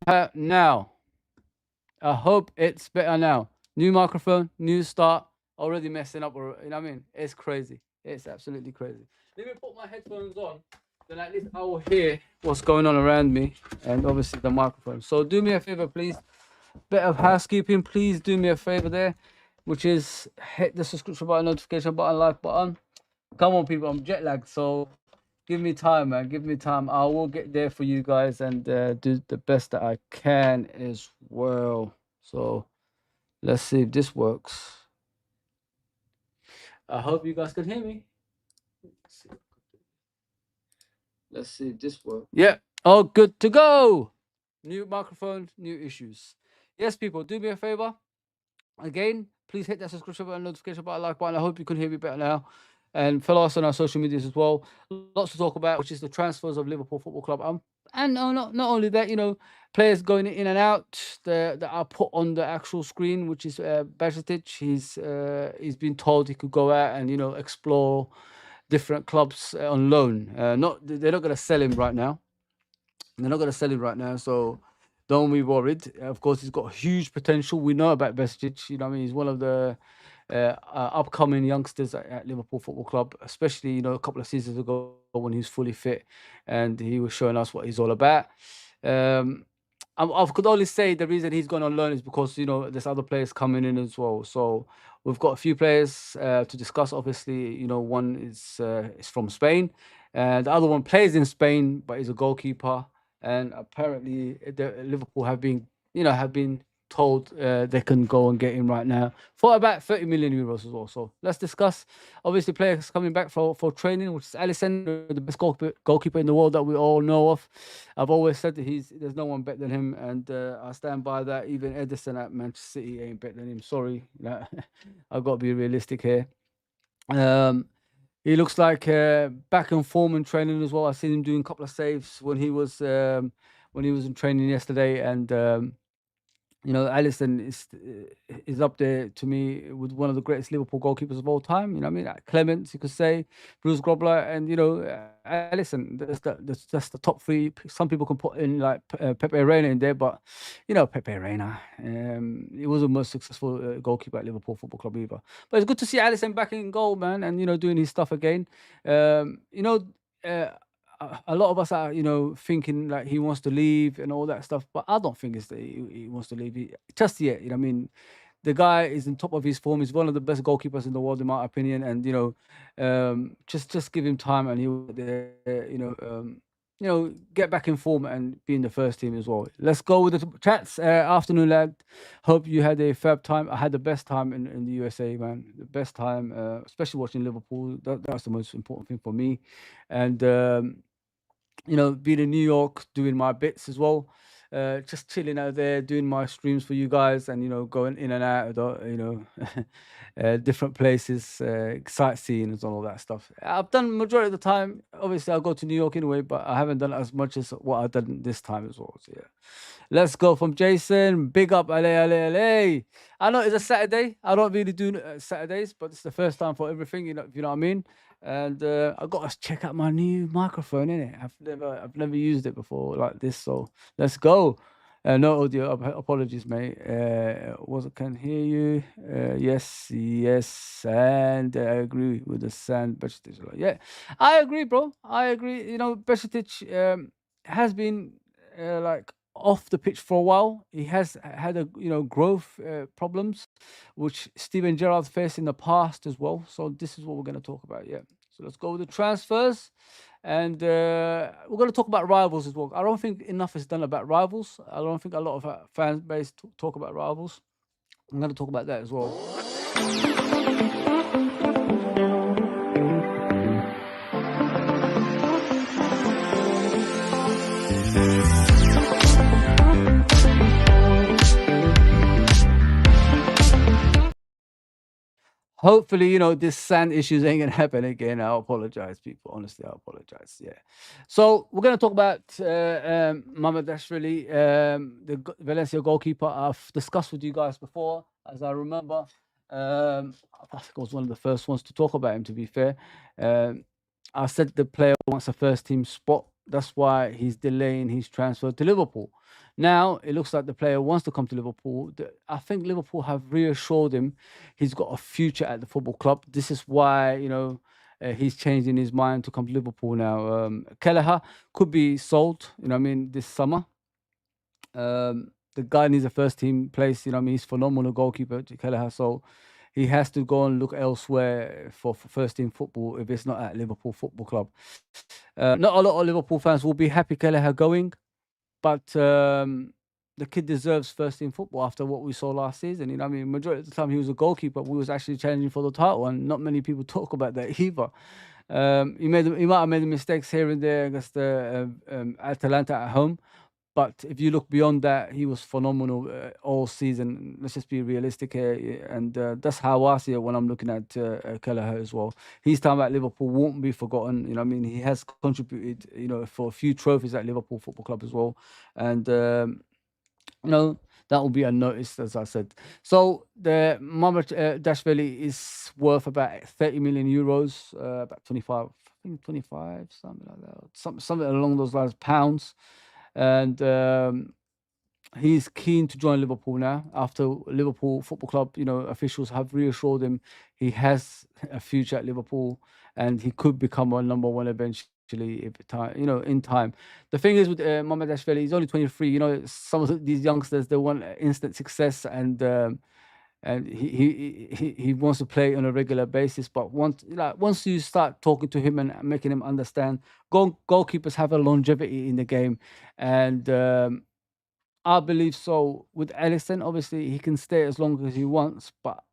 now. I hope it's better now. New microphone, new start. Already messing up. You know what I mean? It's crazy. It's absolutely crazy. Let me put my headphones on. Then at least I will hear what's going on around me, and obviously the microphone. So do me a favor, please. Bit of housekeeping. Please do me a favor there, which is hit the subscription button, notification button, like button. Come on, people. I'm jet lagged, so give me time, man. Give me time. I will get there for you guys and do the best that I can as well. So let's see if this works. I hope you guys can hear me. Let's see if this works. Yeah. All good to go. New microphone, new issues. Yes, people, do me a favor. Again, please hit that subscription button, notification button, like button. I hope you can hear me better now. And follow us on our social medias as well. Lots to talk about, which is the transfers of Liverpool Football Club. And not only that, players going in and out that are put on the actual screen, which is Bajčetić. He's been told he could go out and explore different clubs on loan. They're not going to sell him right now. They're not going to sell him right now, so don't be worried. Of course, he's got huge potential. We know about Bajčetić. You know, what I mean, he's one of the upcoming youngsters at Liverpool Football Club, especially a couple of seasons ago when he was fully fit and he was showing us what he's all about. I could only say the reason he's gone on loan is because there's other players coming in as well. So we've got a few players to discuss. Obviously, one is from Spain, and the other one plays in Spain, but he's a goalkeeper. And apparently, Liverpool have been told they can go and get him right now for about 30 million euros as well. So let's discuss. Obviously, players coming back for training, which is Alisson, the best goalkeeper in the world that we all know of. I've always said that there's no one better than him, and I stand by that. Even Edison at Manchester City ain't better than him. Sorry, I've got to be realistic here. He looks like back in form and training as well. I've seen him doing a couple of saves when he was in training yesterday, and Alisson is up there to me with one of the greatest Liverpool goalkeepers of all time. You know what I mean? Like Clements, you could say, Bruce Grobbler, and Alisson. That's the top three. Some people can put in like Pepe Reina in there, but Pepe Reina, he wasn't the most successful goalkeeper at Liverpool Football Club either. But it's good to see Alisson back in goal, man, and doing his stuff again. A lot of us are, thinking like he wants to leave and all that stuff, but I don't think it's that he wants to leave just yet. What I mean, the guy is in top of his form. He's one of the best goalkeepers in the world, in my opinion. And just give him time, and he'll, get back in form and be in the first team as well. Let's go with the chats. Afternoon, lad. Hope you had a fab time. I had the best time in the USA, man. The best time, especially watching Liverpool. That's the most important thing for me. And being in New York, doing my bits as well. Just chilling out there, doing my streams for you guys, and going in and out of different places, sightseeing and all that stuff. I've done majority of the time. Obviously, I'll go to New York anyway, but I haven't done as much as what I've done this time as well. So yeah, let's go from Jason. Big up, LA. I know it's a Saturday. I don't really do Saturdays, but it's the first time for everything. If you know what I mean. And I got to check out my new microphone, innit? I've never used it before like this, so let's go. No audio. Apologies, mate. Can hear you. Yes, and I agree with the sand Bajčetić. Yeah, I agree, bro. I agree. Bajčetić has been like off the pitch for a while. He has had a growth problems, which Steven Gerrard faced in the past as well. So this is what we're going to talk about. Yeah. So let's go with the transfers, and we're going to talk about rivals as well. I don't think enough is done about rivals. I don't think a lot of our fan base talk about rivals. I'm going to talk about that as well. Hopefully, this sand issues ain't gonna happen again. I apologize, people. Honestly, I apologize. Yeah. So we're gonna talk about Mamardashvili, the Valencia goalkeeper. I've discussed with you guys before, as I remember. I think I was one of the first ones to talk about him. To be fair, I said the player wants a first team spot That's why he's delaying his transfer to Liverpool. Now it looks like the player wants to come to Liverpool. I think Liverpool have reassured him he's got a future at the football club. This is why he's changing his mind to come to Liverpool now. Kelleher could be sold. This summer. The guy needs a first team place. He's phenomenal goalkeeper, Kelleher. So he has to go and look elsewhere for first team football if it's not at Liverpool Football Club. Not a lot of Liverpool fans will be happy Kelleher going, but the kid deserves first team football after what we saw last season. Majority of the time he was a goalkeeper. We was actually challenging for the title, and not many people talk about that either. He might have made mistakes here and there against Atalanta at home. But if you look beyond that, he was phenomenal all season. Let's just be realistic here. And that's how I see it when I'm looking at Kelleher as well. His time at Liverpool won't be forgotten. He has contributed, for a few trophies at Liverpool Football Club as well. And, that will be unnoticed, as I said. So the Mamardashvili is worth about 30 million euros, about 25, I think 25, something like that. Something along those lines, pounds. And he's keen to join Liverpool now after Liverpool Football Club. Officials have reassured him he has a future at Liverpool and he could become a number one eventually if time, in time. The thing is with Mamardashvili, he's only 23. Some of these youngsters, they want instant success and he wants to play on a regular basis. But once you start talking to him and making him understand, goalkeepers have a longevity in the game, and I believe so. With Alisson, obviously he can stay as long as he wants, but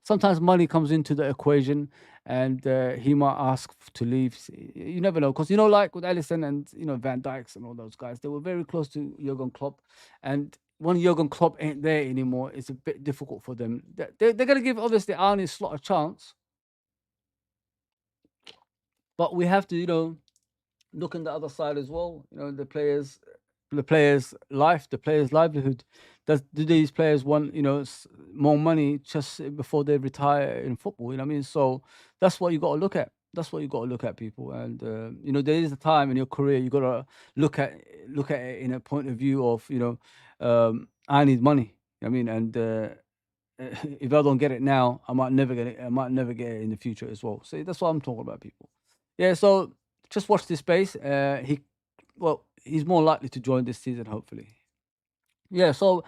sometimes money comes into the equation, and he might ask to leave. You never know, because like with Alisson and Van Dijks and all those guys, they were very close to Jurgen Klopp, and when Jurgen Klopp ain't there anymore, it's a bit difficult for them. They're going to give obviously Arne Slot a chance, but we have to look on the other side as well. The players' life, the players' livelihood. Do these players want more money just before they retire in football? So that's what you got to look at. That's what you got to look at, people. And there is a time in your career you got to look at it in a point of view of I need money. And if I don't get it now, I might never get it. I might never get it in the future as well. So that's what I'm talking about, people. Yeah. So just watch this space. He's more likely to join this season, hopefully. Yeah. So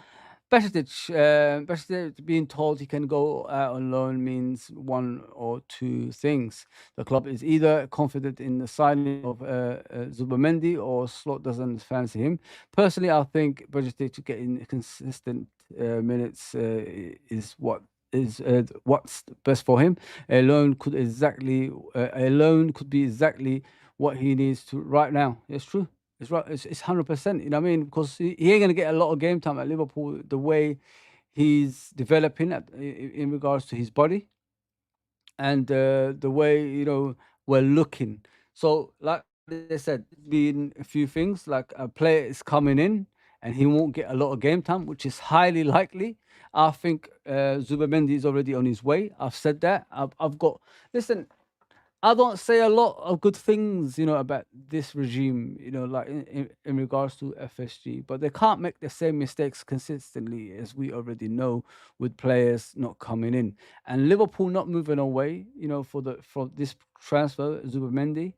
Bajčetić being told he can go out on loan means one or two things. The club is either confident in the signing of Zubimendi or Slot doesn't fancy him. Personally, I think Bajčetić getting consistent minutes is what's best for him. A loan could be exactly what he needs to right now. It's true. It's right. It's 100%. Because he ain't gonna get a lot of game time at Liverpool. The way he's developing in regards to his body, and the way we're looking. So, like they said, being a few things like a player is coming in and he won't get a lot of game time, which is highly likely. I think Zubimendi is already on his way. I've said that. Listen. I don't say a lot of good things, about this regime, like in regards to FSG, but they can't make the same mistakes consistently as we already know with players not coming in and Liverpool not moving away, for this transfer. Zubimendi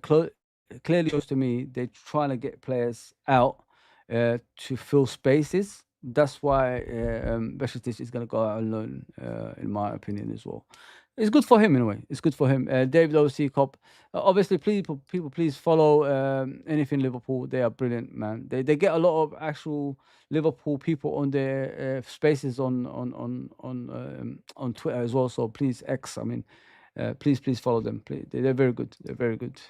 clearly shows to me they're trying to get players out to fill spaces. That's why Bajčetić is going to go out alone, in my opinion, as well. It's good for him in a way. It's good for him. David O'Seacop. Obviously, people, please follow anything Liverpool. They are brilliant, man. They get a lot of actual Liverpool people on their spaces on Twitter as well. So please, please follow them. Please. They're very good. They're very good.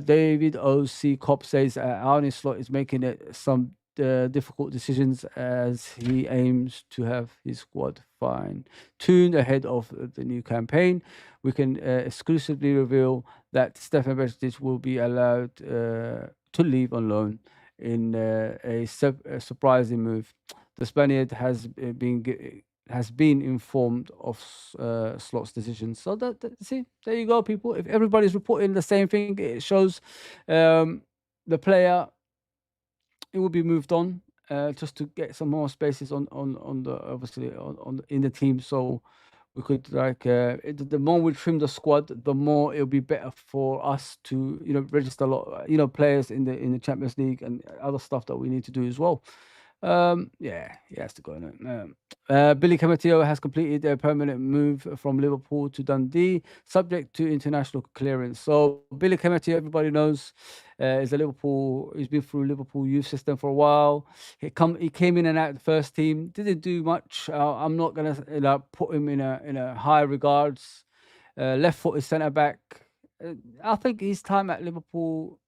David O'Seacop says Arne Slot is making it some difficult decisions as he aims to have his squad fine-tuned ahead of the new campaign. We can exclusively reveal that Stefan Bajčetić will be allowed to leave on loan in a surprising move. The Spaniard has has been informed of Slot's decision. So see, there you go, people. If everybody's reporting the same thing, it shows the player, it will be moved on just to get some more spaces on the obviously in the team. So we could the more we trim the squad, the more it'll be better for us to register a lot players in the Champions League and other stuff that we need to do as well. Yeah, he has to go. Billy Camatillo has completed a permanent move from Liverpool to Dundee, subject to international clearance. So Billy Camatillo, everybody knows, is a Liverpool. He's been through Liverpool youth system for a while. He came in and out of the first team. Didn't do much. I'm not gonna put him in a high regards. Left-footed centre back. I think his time at Liverpool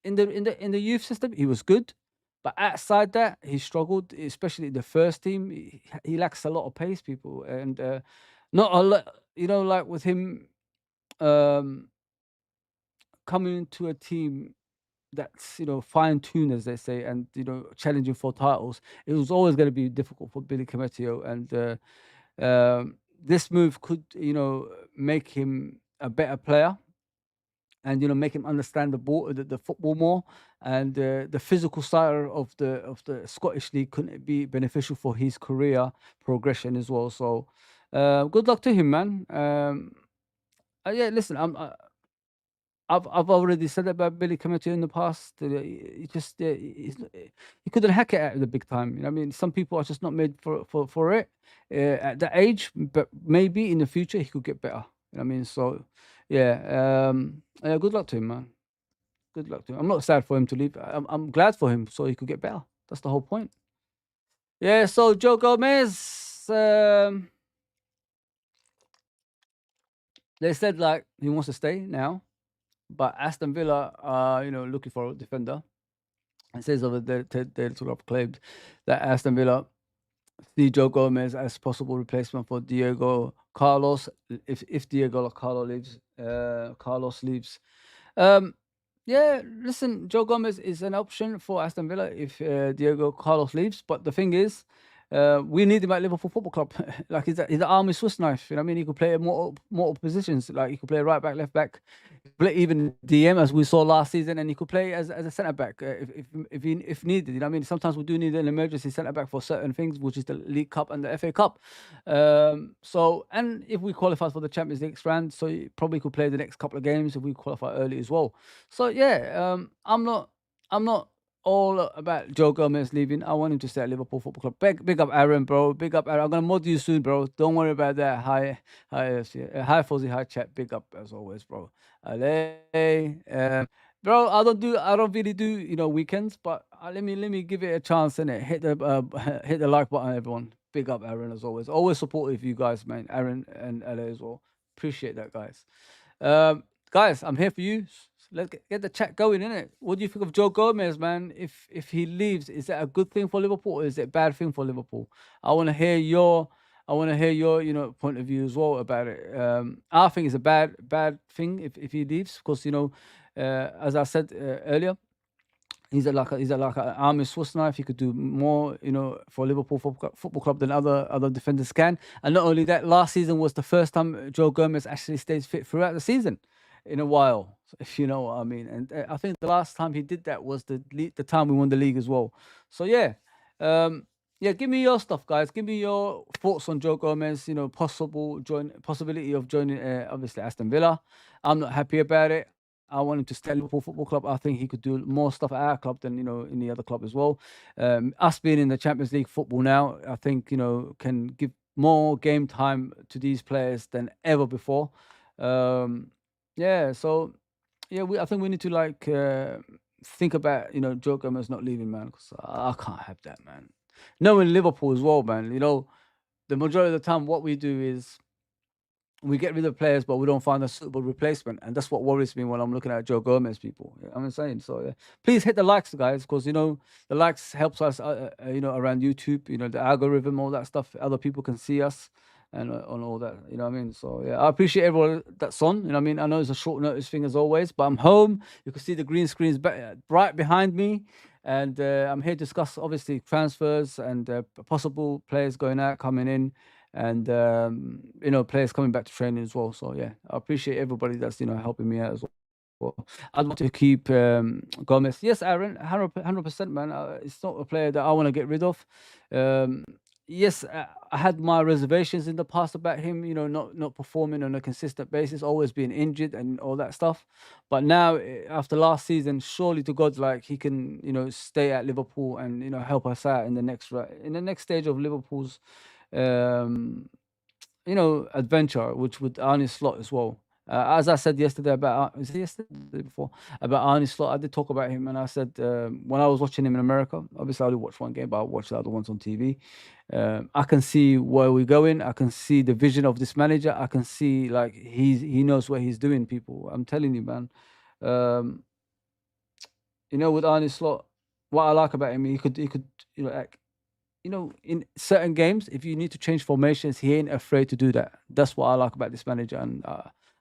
in the youth system, he was good. But outside that, he struggled, especially the first team. He lacks a lot of pace, people, and not a lot. Like with him coming into a team that's fine-tuned, as they say, and challenging for titles. It was always going to be difficult for Billy Camatillo, and this move could make him a better player. And make him understand the football more, and the physical side of the Scottish League couldn't be beneficial for his career progression as well. So, good luck to him, man. Yeah, listen, I've already said about Billy Camacho in the past. He just he couldn't hack it at the big time. I mean, some people are just not made for it at that age, but maybe in the future he could get better. I mean, so yeah, good luck to him, man. Good luck to him. I'm not sad for him to leave. I'm glad for him so he could get better. That's the whole point. Yeah. So Joe Gomez, they said like he wants to stay now, but Aston Villa are looking for a defender. It says over there they sort of claimed that Aston Villa see Joe Gomez as possible replacement for Diego Carlos if Diego Carlos leaves. Yeah, listen, Joe Gomez is an option for Aston Villa if Diego Carlos leaves. But the thing is, we need him at Liverpool Football Club. Like he's an army Swiss knife. You know what I mean? He could play at multiple positions. Like he could play right back, left back, play even DM as we saw last season, and he could play as a centre back if needed. You know what I mean? Sometimes we do need an emergency centre back for certain things, which is the League Cup and the FA Cup. So, and if we qualify for the Champions League round, so he probably could play the next couple of games if we qualify early as well. So yeah, I'm not all about Joe Gomez leaving. I want him to stay at Liverpool Football Club. Big up Aaron, bro. Big up Aaron. I'm gonna mod you soon, bro. Don't worry about that. Hi, Fuzzy, hi chat. Big up as always, bro. Bro, I don't really do weekends, but let me give it a chance, innit? Hit the like button, everyone. Big up Aaron as always. Always supportive you guys, man. Aaron and LA as well. Appreciate that, guys. Guys, I'm here for you. Let's get the chat going, innit? What do you think of Joe Gomez, man? If he leaves, is that a good thing for Liverpool or is it a bad thing for Liverpool? I want to hear your point of view as well about it. I think it's a bad thing if he leaves because as I said earlier, he's like an army Swiss knife. He could do more, for Liverpool Football Club than other defenders can. And not only that, last season was the first time Joe Gomez actually stayed fit throughout the season in a while, if you know what I mean. And I think the last time he did that was the time we won the league as well. So yeah, give me your stuff, guys. Give me your thoughts on Joe Gomez. Possibility of joining, obviously Aston Villa. I'm not happy about it. I want him to stay at Liverpool Football Club. I think he could do more stuff at our club than in the other club as well. Us being in the Champions League football now, I think can give more game time to these players than ever before. So I think we need to think about Joe Gomez not leaving, man. Because I can't have that, man. Knowing Liverpool as well, man. The majority of the time, what we do is we get rid of players, but we don't find a suitable replacement, and that's what worries me when I'm looking at Joe Gomez, people. I'm saying so. Please hit the likes, guys, because the likes helps us, around YouTube. The algorithm, all that stuff. Other people can see us. And on all that, you know what I mean? So yeah, I appreciate everyone that's on. You know what I mean? I know it's a short notice thing as always, but I'm home. You can see the green screen's right behind me. And I'm here to discuss, obviously, transfers and possible players going out, coming in, and players coming back to training as well. So yeah, I appreciate everybody that's helping me out as well. I'd want to keep Gomez. Yes, Aaron, 100%, man. It's not a player that I want to get rid of. Yes, I had my reservations in the past about him, not performing on a consistent basis, always being injured and all that stuff. But now, after last season, surely to God, like he can, stay at Liverpool and help us out in the next stage of Liverpool's, um, adventure, which would Arne Slot as well. As I said yesterday about, was it yesterday before, about Arne Slot, I did talk about him, and I said when I was watching him in America, obviously I only watched one game, but I watched the other ones on TV. I can see where we're going. I can see the vision of this manager. I can see like he knows what he's doing. People, I'm telling you, man. With Arne Slot, what I like about him, he could, like, in certain games, if you need to change formations, he ain't afraid to do that. That's what I like about this manager, and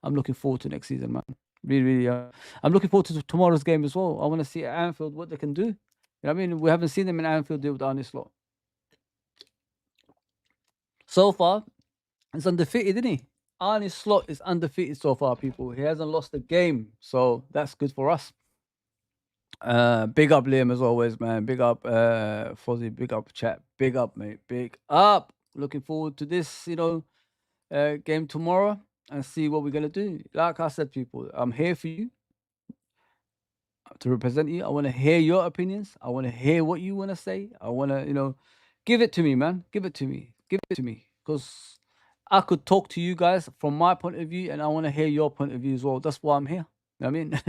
I'm looking forward to next season, man. Really, really. I'm looking forward to tomorrow's game as well. I want to see at Anfield what they can do. You know what I mean? We haven't seen them in Anfield deal with Arne Slot. So far, it's undefeated, isn't he? Arne Slot is undefeated so far, people. He hasn't lost a game, so that's good for us. Big up Liam as always, man. Big up Fozzie, big up chat, big up, mate, big up. Looking forward to this, game tomorrow and see what we're gonna do. Like I said, people, I'm here for you to represent you. I want to hear your opinions. I want to hear what you want to say. I want to, give it to me, man. Give it to me. Give it to me, because I could talk to you guys from my point of view, and I want to hear your point of view as well. That's why I'm here. You know what I mean?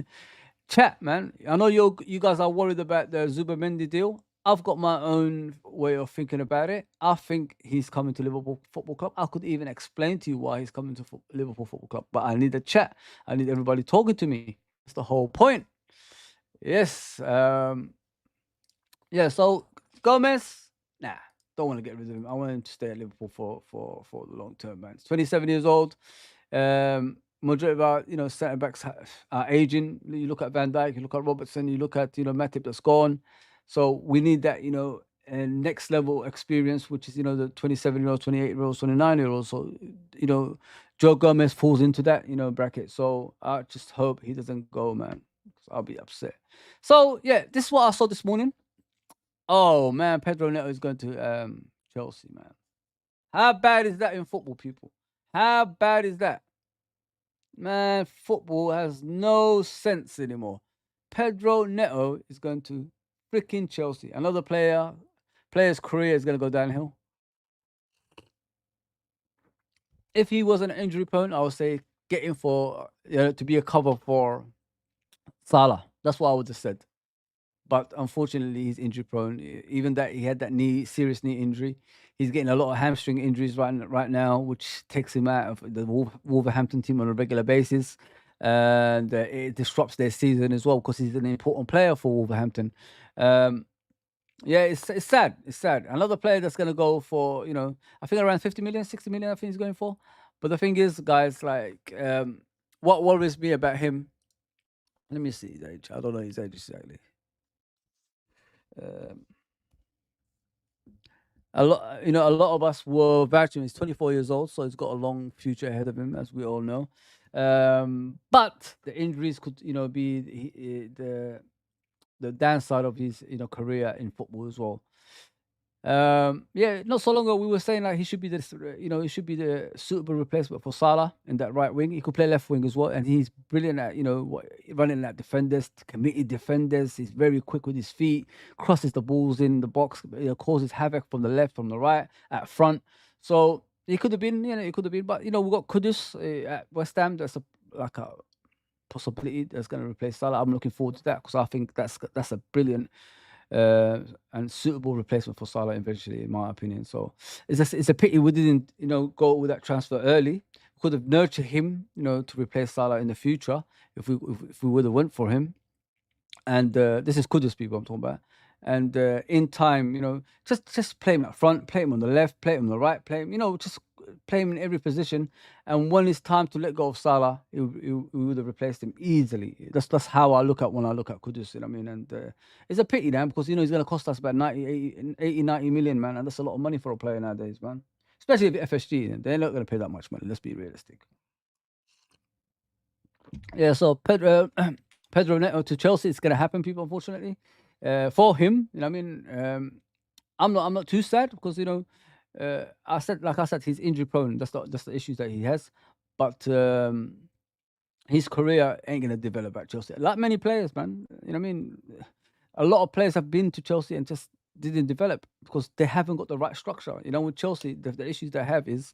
Chat, man. I know you guys are worried about the Zubimendi deal. I've got my own way of thinking about it. I think he's coming to Liverpool Football Club. I could even explain to you why he's coming to Liverpool Football Club, but I need a chat. I need everybody talking to me. That's the whole point. Yes. Yeah. So Gomez, nah, don't want to get rid of him. I want him to stay at Liverpool for the long term, man. He's 27 years old. Majority of our, centre backs are aging. You look at Van Dijk, you look at Robertson, you look at, Matip that's gone. So we need that, next level experience, which is, the 27-year-old, 28-year-old, 29-year-old. So, Joe Gomez falls into that, bracket. So I just hope he doesn't go, man. I'll be upset. So yeah, this is what I saw this morning. Oh man, Pedro Neto is going to Chelsea, man. How bad is that in football, people? How bad is that? Man, football has no sense anymore. Pedro Neto is going to freaking Chelsea. Another player's career is going to go downhill. If he wasn't injury prone, I would say get him for to be a cover for Salah. That's what I would have said. But unfortunately, he's injury prone. Even that he had that serious knee injury. He's getting a lot of hamstring injuries right now, which takes him out of the Wolverhampton team on a regular basis, and it disrupts their season as well because he's an important player for Wolverhampton. Yeah, it's sad. It's sad. Another player that's going to go for, I think around 50 million, 60 million, I think he's going for. But the thing is, guys, like, what worries me about him, let me see his age. I don't know his age exactly. A lot of us were vouching. He's 24 years old, so he's got a long future ahead of him, as we all know. But the injuries could, be the downside of his, career in football as well. Yeah, not so long ago we were saying like he should be the suitable replacement for Salah in that right wing. He could play left wing as well, and he's brilliant at running at defenders, committed defenders. He's very quick with his feet, crosses the balls in the box, causes havoc from the left, from the right, at front. So he could have been, but we've got Kudus at West Ham. That's a possibility that's going to replace Salah. I'm looking forward to that because I think that's a brilliant and suitable replacement for Salah eventually, in my opinion. So it's a pity we didn't, go with that transfer early. We could have nurtured him, to replace Salah in the future if we would have went for him. And this is Kudus people I'm talking about. And in time, just play him up front, play him on the left, play him on the right, play him, just play him in every position. And when it's time to let go of Salah, he would have replaced him easily. That's how I look at when I look at Kudus. You know what I mean? And it's a pity now because he's going to cost us about 90 million, man, and that's a lot of money for a player nowadays, man. Especially if FSG, they're not going to pay that much money. Let's be realistic. Yeah, so Pedro Neto to Chelsea, it's going to happen, people. Unfortunately, for him, you know what I mean. I'm not too sad because I said he's injury prone. That's the issues that he has, but his career ain't gonna develop at Chelsea. Like many players, man. You know what I mean. A lot of players have been to Chelsea and just didn't develop because they haven't got the right structure. You know, with Chelsea, the issues they have is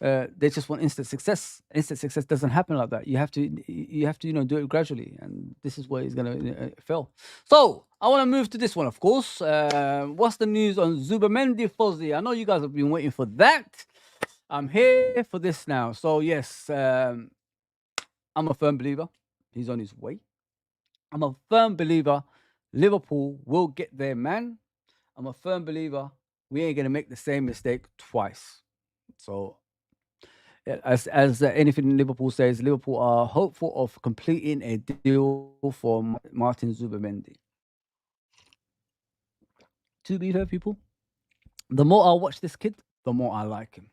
they just want instant success. Instant success doesn't happen like that. You have to do it gradually, and this is where he's gonna fail. So I want to move to this one, of course. What's the news on Zubimendi Fozzy? I know you guys have been waiting for that. I'm here for this now. So yes, I'm a firm believer. He's on his way. I'm a firm believer. Liverpool will get their man. I'm a firm believer. We ain't gonna make the same mistake twice. So, as anything Liverpool says, Liverpool are hopeful of completing a deal for Martin Zubimendi. To be fair, people, the more I watch this kid, the more I like him.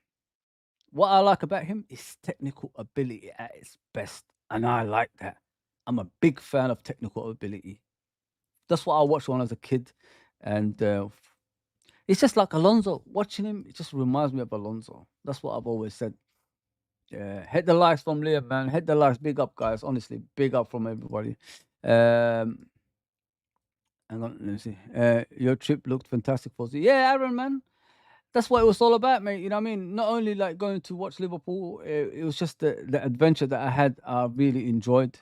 What I like about him is technical ability at its best, and I like that. I'm a big fan of technical ability. That's what I watched when I was a kid, and it's just like Alonso. Watching him, it just reminds me of Alonso. That's what I've always said. Yeah, hit the likes from Liam, man. Hit the likes. Big up, guys. Honestly, big up from everybody. Hang on, let me see. Your trip looked fantastic, Fozzy. Yeah, Aaron, man. That's what it was all about, mate. You know what I mean? Not only like going to watch Liverpool, it was just the adventure that I had. I really enjoyed.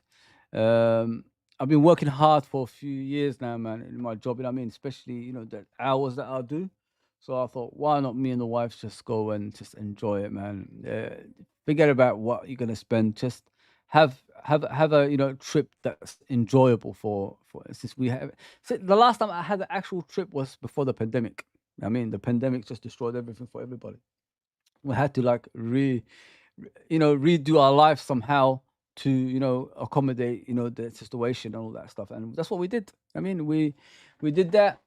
I've been working hard for a few years now, man, in my job. You know what I mean? Especially, the hours that I do. So I thought, why not me and the wife just go and just enjoy it, man? Forget about what you're gonna spend. Just have a trip that's enjoyable for since we have. So the last time I had an actual trip was before the pandemic. I mean, the pandemic just destroyed everything for everybody. We had to like redo our lives somehow to accommodate the situation and all that stuff, and that's what we did. I mean, we did that,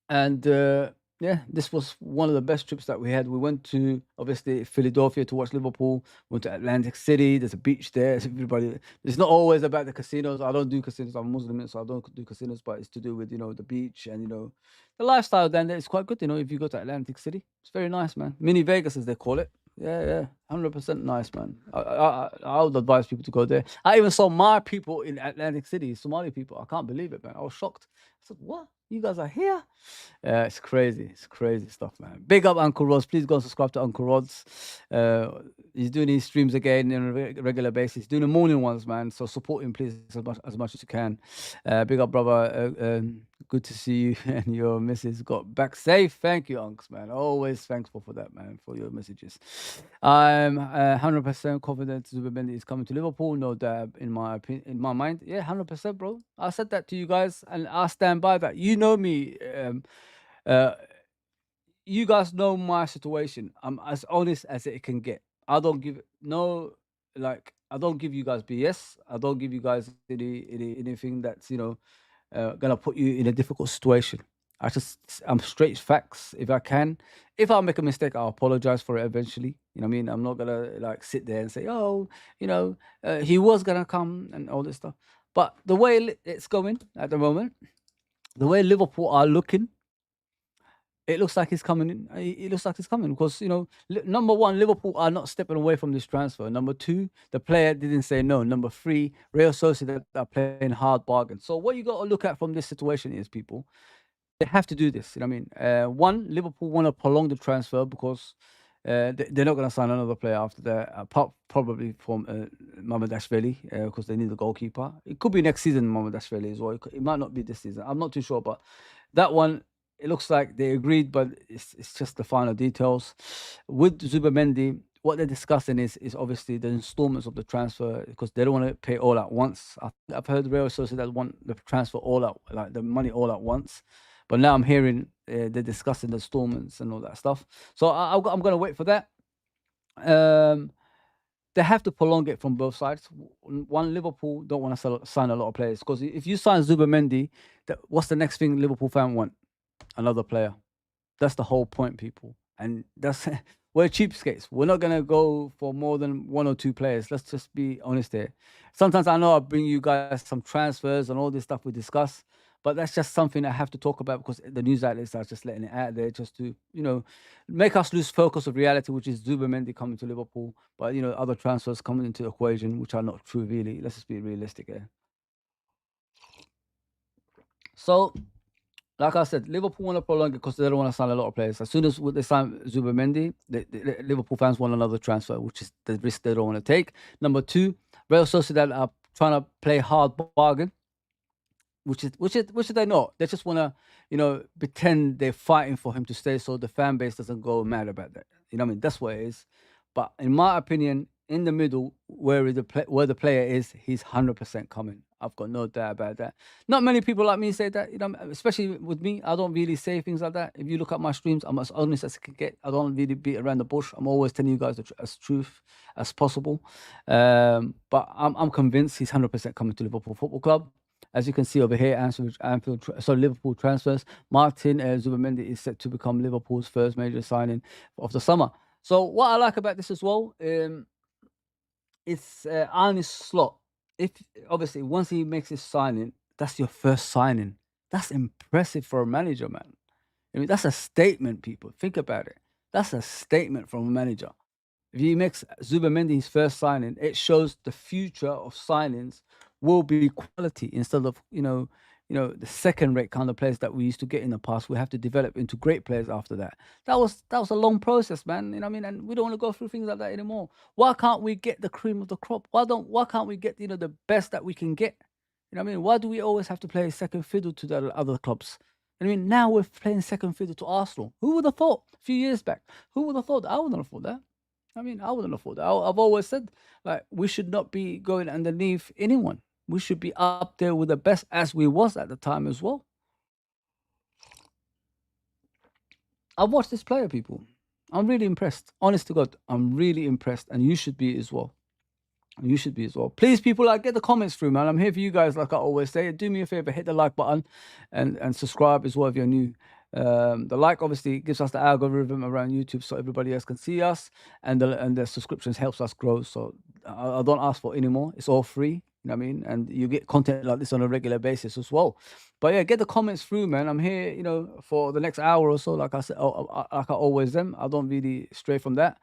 and yeah, this was one of the best trips that we had. We went to obviously Philadelphia to watch Liverpool. Went to Atlantic City. There's a beach there. Everybody, it's not always about the casinos. I don't do casinos. I'm Muslim, so I don't do casinos. But it's to do with the beach and the lifestyle. Then it's quite good. If you go to Atlantic City, it's very nice, man. Mini Vegas, as they call it. Yeah, 100% nice, man. I would advise people to go there. I even saw my people in Atlantic City, Somali people. I can't believe it, man. I was shocked. I said, "What? You guys are here?" It's crazy. It's crazy stuff, man. Big up Uncle Rods. Please go and subscribe to Uncle Rods. He's doing his streams again on a regular basis. He's doing the morning ones, man. So support him, please, as much as you can. Big up, brother. Good to see you and your missus got back safe. Thank you, Unks, man. Always thankful for that, man, for your messages. I'm 100% confident Zubimendi is coming to Liverpool. No doubt in my opinion, in my mind. Yeah, 100%, bro. I said that to you guys, and I stand by that. You know me. You guys know my situation. I'm as honest as it can get. I don't give I don't give you guys BS. I don't give you guys anything that's gonna put you in a difficult situation. I'm straight facts if I can. If I make a mistake, I'll apologize for it eventually. You know what I mean? I'm not gonna sit there and say, oh, he was gonna come and all this stuff. But the way it's going at the moment, the way Liverpool are looking, it looks like he's coming in. It looks like he's coming because number one, Liverpool are not stepping away from this transfer. Number two, the player didn't say no. Number three, Real Sociedad are playing hard bargain. So what you got to look at from this situation is, people, they have to do this. You know what I mean? One, Liverpool want to prolong the transfer because they're not going to sign another player after that, apart probably from Mamardashvili because they need a goalkeeper. It could be next season, Mamardashvili as well. It might not be this season. I'm not too sure, but that one, it looks like they agreed, but it's just the final details. With Zubimendi, what they're discussing is obviously the installments of the transfer because they don't want to pay all at once. I've heard Real Sociedad want the transfer all out, like the money all at once. But now I'm hearing they're discussing the installments and all that stuff. So I'm going to wait for that. They have to prolong it from both sides. One, Liverpool don't want to sign a lot of players because if you sign Zubimendi, what's the next thing Liverpool fan want? Another player. That's the whole point, people. And that's we're cheapskates. We're not gonna go for more than one or two players. Let's just be honest here. Sometimes I know I bring you guys some transfers and all this stuff we discuss, but that's just something I have to talk about because the news outlets are just letting it out there just to, make us lose focus of reality, which is Zubimendi coming to Liverpool, but other transfers coming into the equation, which are not true really. Let's just be realistic here. So like I said, Liverpool want to prolong it because they don't want to sign a lot of players. As soon as they sign Zubimendi, the Liverpool fans want another transfer, which is the risk they don't want to take. Number two, Real Sociedad are trying to play hard bargain, which they not. They just want to, pretend they're fighting for him to stay, so the fan base doesn't go mad about that. You know what I mean? That's what it is. But in my opinion, in the middle, where the player is, he's 100% coming. I've got no doubt about that. Not many people like me say that, especially with me. I don't really say things like that. If you look at my streams, I'm as honest as I can get. I don't really beat around the bush. I'm always telling you guys as truth as possible. But I'm convinced he's 100% coming to Liverpool Football Club. As you can see over here, Liverpool transfers. Martin Zubimendi is set to become Liverpool's first major signing of the summer. So what I like about this as well, it's Arne Slot. If obviously once he makes his signing, that's your first signing. That's impressive for a manager, man. I mean, that's a statement, people. Think about it. That's a statement from a manager. If he makes Zubimendi his first signing, it shows the future of signings will be quality instead of the second-rate kind of players that we used to get in the past. We have to develop into great players after that. That was a long process, man. You know what I mean? And we don't want to go through things like that anymore. Why can't we get the cream of the crop? Why can't we get the best that we can get? You know what I mean? Why do we always have to play second fiddle to the other clubs? I mean, now we're playing second fiddle to Arsenal. Who would have thought a few years back? Who would have thought? I wouldn't have thought that. I mean, I wouldn't have thought that. I've always said, like, we should not be going underneath anyone. We should be up there with the best as we was at the time as well. I've watched this player, people. I'm really impressed. Honest to God, I'm really impressed. And you should be as well. You should be as well. Please, people, get the comments through, man. I'm here for you guys, like I always say. Do me a favor, hit the like button and subscribe as well if you're new. The like obviously gives us the algorithm around YouTube so everybody else can see us, and the subscriptions helps us grow. So I don't ask for any more. It's all free. You know what I mean? And you get content like this on a regular basis as well. But yeah, get the comments through, man. I'm here, for the next hour or so. Like I said, like I always am. I don't really stray from that.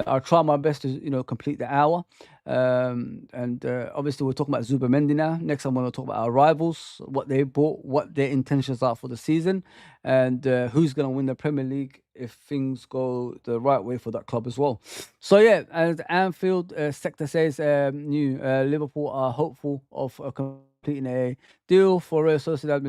I'll try my best to complete the hour. And obviously we're talking about Zubimendi now. Next I'm going to talk about our rivals, what they bought, what their intentions are for the season, and who's going to win the Premier League if things go the right way for that club as well. So yeah, as Anfield sector says, new Liverpool are hopeful of completing a deal for Real Sociedad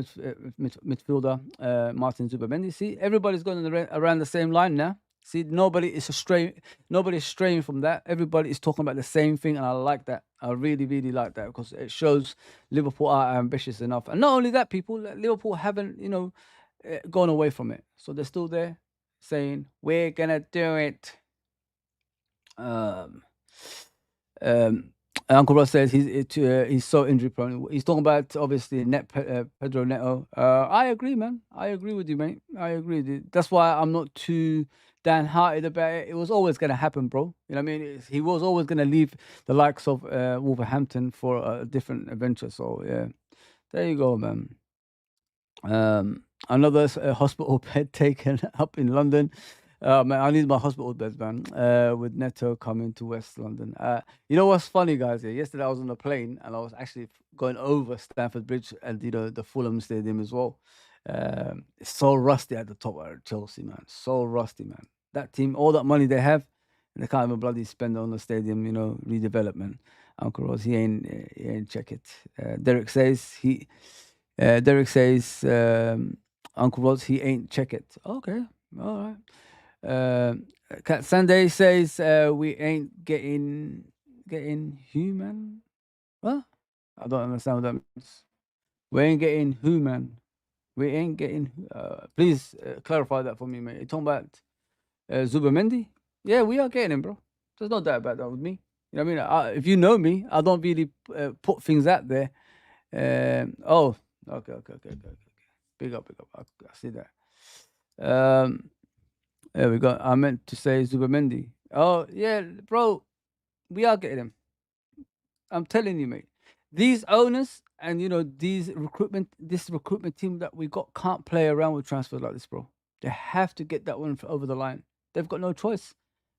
midfielder Martin Zubimendi. See, everybody's going around the same line now. See, nobody's straying from that. Everybody is talking about the same thing, and I like that. I really, really like that because it shows Liverpool are ambitious enough. And not only that, people, Liverpool haven't, gone away from it. So they're still there saying, we're going to do it. Uncle Ross says he's so injury prone. He's talking about obviously Pedro Neto. I agree, man. I agree with you, mate. I agree with you. That's why I'm not too downhearted about it. It was always going to happen, bro. You know what I mean? He was always going to leave the likes of Wolverhampton for a different adventure. So yeah, there you go, man. Another hospital bed taken up in London. Man, I need my hospital beds, man. With Neto coming to West London. You know what's funny, guys? Yesterday I was on a plane and I was actually going over Stamford Bridge and the Fulham Stadium as well. It's so rusty at the top of Chelsea, man. So rusty, man. That team, all that money they have, and they can't even bloody spend on the stadium, redevelopment. Uncle Rose, he ain't check it. Derek says Uncle Rose, he ain't check it. Okay, all right. Cat Sunday says we ain't getting human. What? I don't understand what that means. We ain't getting human. We ain't getting. Please clarify that for me, mate. You talking about Zubimendi? Yeah, we are getting him, bro. There's no doubt about that with me. You know what I mean? If you know me, I don't really put things out there. Oh, okay. Big up. I see that. There we go. I meant to say Zubimendi. Oh yeah, bro, we are getting him. I'm telling you, mate. These owners and this recruitment team that we got can't play around with transfers like this, bro. They have to get that one over the line. They've got no choice.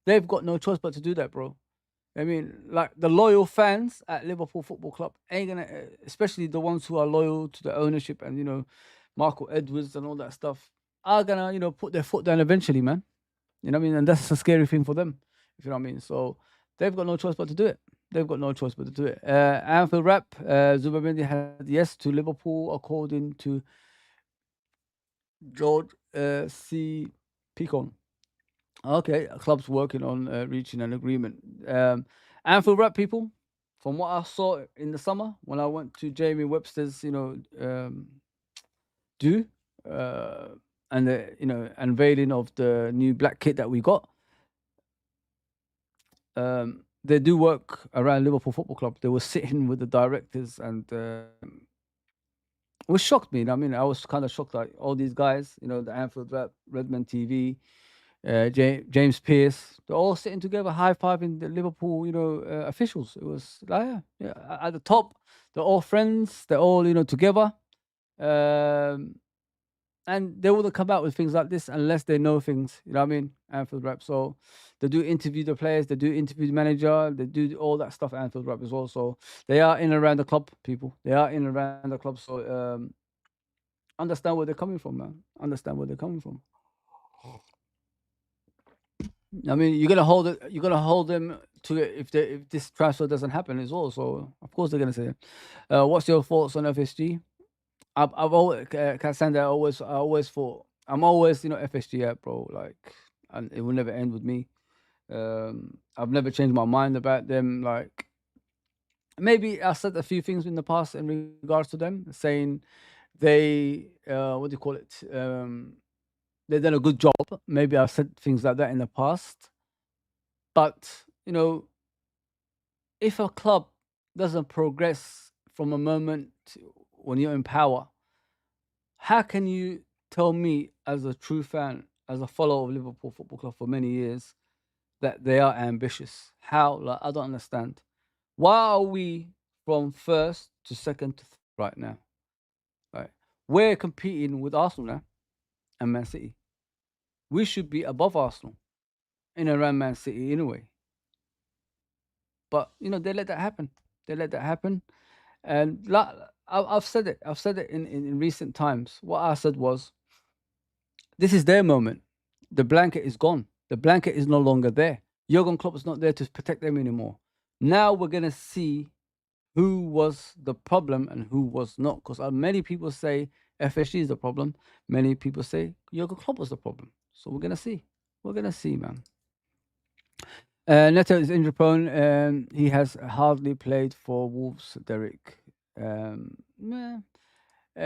They've got no choice but to do that, bro. I mean, like the loyal fans at Liverpool Football Club ain't gonna, especially the ones who are loyal to the ownership and Michael Edwards and all that stuff, are gonna put their foot down eventually, man. You know what I mean? And that's a scary thing for them, if you know what I mean. So they've got no choice but to do it. They've got no choice but to do it. Anfield Rap, Zubimendi had yes to Liverpool according to George C. Picon. Okay, club's working on reaching an agreement. Anfield Rap people, from what I saw in the summer when I went to Jamie Webster's, do and the unveiling of the new black kit that we got. They do work around Liverpool Football Club. They were sitting with the directors and it was shocked me. I mean, I was kind of shocked. Like all these guys, the Anfield Rap, Redman TV, James Pearce, they're all sitting together, high fiving the Liverpool, officials. It was like, yeah, at the top, they're all friends. They're all, together. And they wouldn't come out with things like this unless they know things. You know what I mean? Anfield Rap. So they do interview the players, they do interview the manager, they do all that stuff at Anfield Rap as well. So they are in and around the club, people. They are in and around the club. So understand where they're coming from, man. Understand where they're coming from. I mean, you're gonna hold it. You're gonna hold them to it if this transfer doesn't happen as well. So of course they're gonna say it. What's your thoughts on FSG? I've always Cassandra. I always thought I'm always FSG out, bro. Like, and it will never end with me. I've never changed my mind about them. Like, maybe I said a few things in the past in regards to them, saying they what do you call it? They've done a good job. Maybe I've said things like that in the past, but if a club doesn't progress from a moment when you're in power, how can you tell me as a true fan, as a follower of Liverpool Football Club for many years, that they are ambitious? How? Like, I don't understand. Why are we from first to second to right now? Right, we're competing with Arsenal now and Man City. We should be above Arsenal in and around Man City anyway. But they let that happen. They let that happen, and like, I've said it. I've said it in recent times. What I said was, this is their moment. The blanket is gone. The blanket is no longer there. Jurgen Klopp is not there to protect them anymore. Now we're gonna see who was the problem and who was not. Because many people say FSG is the problem. Many people say Jurgen Klopp was the problem. So we're gonna see. We're gonna see, man. Neto is injury prone and he has hardly played for Wolves, Derek.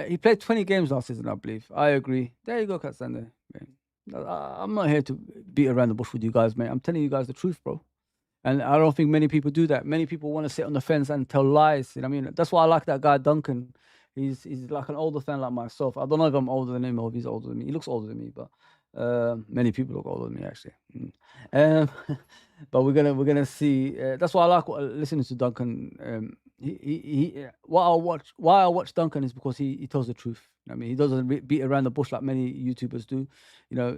He played 20 games last season, I believe. I agree. There you go, Katsander. I'm not here to beat around the bush with you guys, mate. I'm telling you guys the truth, bro. And I don't think many people do that. Many people want to sit on the fence and tell lies. You know what I mean? That's why I like that guy, Duncan. He's like an older fan like myself. I don't know if I'm older than him or if he's older than me. He looks older than me, but many people look older than me, actually. But we're gonna see. That's why I like listening to Duncan. Why I watch Duncan is because he tells the truth. I mean, he doesn't beat around the bush like many YouTubers do.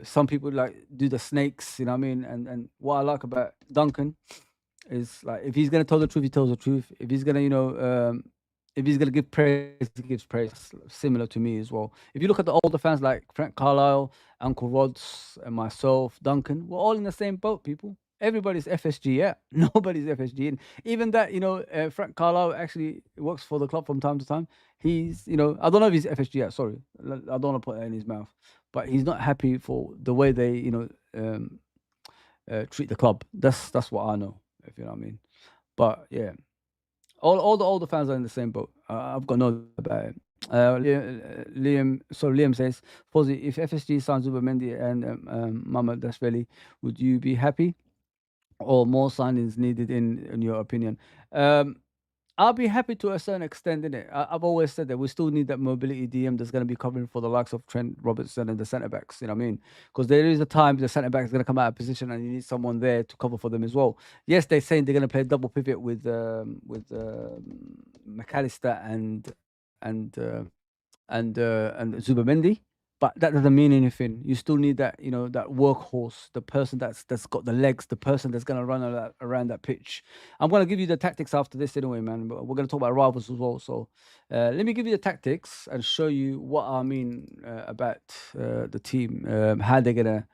Some people like do the snakes. You know what I mean? And what I like about Duncan is, like, if he's gonna tell the truth, he tells the truth. If he's gonna if he's gonna give praise, he gives praise. Similar to me as well. If you look at the older fans like Frank Carlisle, Uncle Rods, and myself, Duncan, we're all in the same boat, people. Everybody's FSG, yeah. Nobody's FSG. And even that, Frank Carlisle actually works for the club from time to time. He's, I don't know if he's FSG yet, sorry. I don't want to put that in his mouth. But he's not happy for the way they, treat the club. That's what I know, if you know what I mean. But yeah, all the older fans are in the same boat. I've got no doubt about it. Liam says, Fozzie, if FSG signs Zubimendi and Mamardashvili, would you be happy? or more signings needed in your opinion? Um, I'll be happy to a certain extent in it. I've always said that we still need that mobility DM that's going to be covering for the likes of Trent Robertson and the centre backs. You know what I mean? Because there is a time the centre back is going to come out of position and you need someone there to cover for them as well. Yes, they're saying they're going to play double pivot with McAllister and Zubimendi, but that doesn't mean anything. You still need that, that workhorse, the person that's got the legs, the person that's gonna run around that pitch. I'm gonna give you the tactics after this anyway, man. But we're gonna talk about rivals as well. So let me give you the tactics and show you what I mean about the team, how they're gonna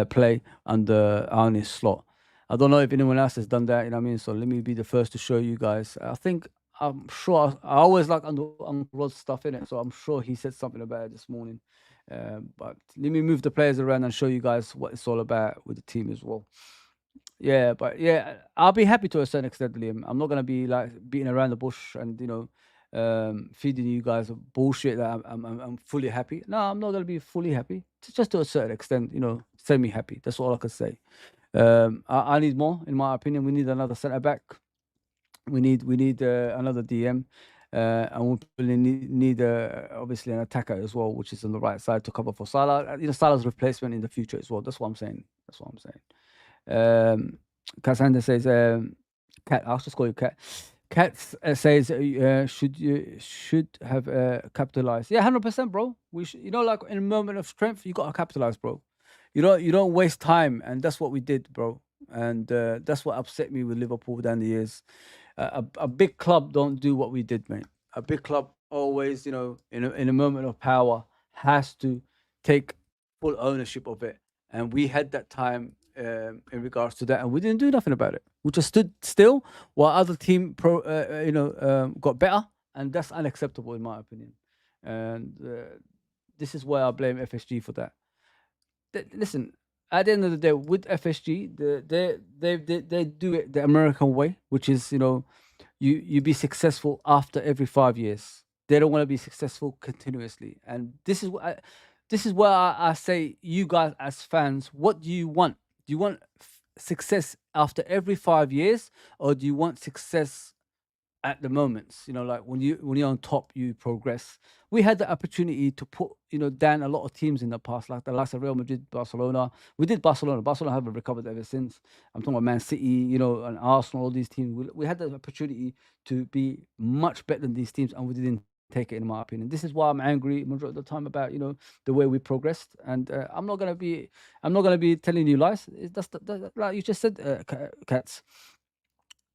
play under Arne's slot. I don't know if anyone else has done that, you know what I mean? So let me be the first to show you guys. I'm sure I always like Uncle Rod's stuff in it, so I'm sure he said something about it this morning. But let me move the players around and show you guys what it's all about with the team as well. Yeah, but yeah, I'll be happy to a certain extent, Liam. I'm not gonna be like beating around the bush and feeding you guys bullshit that I'm fully happy. No, I'm not gonna be fully happy. Just to a certain extent, semi happy. That's all I can say. I need more, in my opinion. We need another centre back. We need another DM, and we probably need obviously an attacker as well, which is on the right side to cover for Salah. Salah's replacement in the future as well. That's what I'm saying. That's what I'm saying. Cassandra says, Cat. I'll just call you Cat. Cat says, should have capitalized. Yeah, 100%, bro. We should, like in a moment of strength, you gotta capitalize, bro. You don't waste time, and that's what we did, bro. And that's what upset me with Liverpool down the years. A big club don't do what we did, mate. A big club always, in a moment of power, has to take full ownership of it. And we had that time in regards to that, and we didn't do nothing about it. We just stood still while other team got better, and that's unacceptable in my opinion. And this is why I blame FSG for that. Listen, at the end of the day, with FSG, they do it the American way, which is you be successful after every 5 years. They don't want to be successful continuously, and this is where I say, you guys as fans, what do you want? Do you want success after every 5 years, or do you want success at the moments, like when you're on top, you progress. We had the opportunity to put, down a lot of teams in the past, like the likes of Real Madrid, Barcelona. We did Barcelona. Barcelona haven't recovered ever since. I'm talking about Man City, and Arsenal, all these teams. We had the opportunity to be much better than these teams, and we didn't take it, in my opinion. This is why I'm angry majority of the time about, the way we progressed. And I'm not gonna be telling you lies. Like you just said, Cats.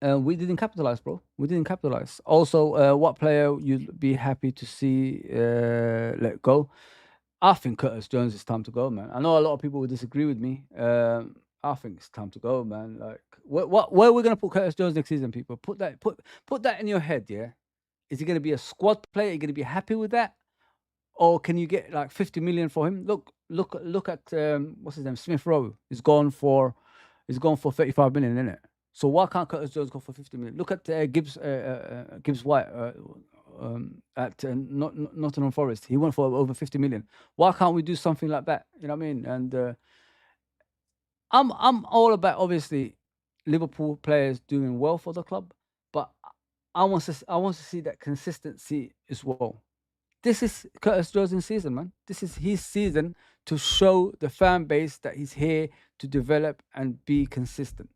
We didn't capitalize, bro. We didn't capitalize. Also, what player you'd be happy to see let go? I think Curtis Jones is time to go, man. I know a lot of people would disagree with me. I think it's time to go, man. Like, where are we gonna put Curtis Jones next season, people? Put that in your head, yeah. Is he gonna be a squad player? Are you gonna be happy with that, or can you get like 50 million for him? Look at what's his name, Smith Rowe. He's gone for 35 million, isn't it? So why can't Curtis Jones go for 50 million? Look at Gibbs White at Nottingham Forest. He went for over 50 million. Why can't we do something like that? You know what I mean? And I'm all about, obviously, Liverpool players doing well for the club, but I want to see that consistency as well. This is Curtis Jones' season, man. This is his season to show the fan base that he's here to develop and be consistent.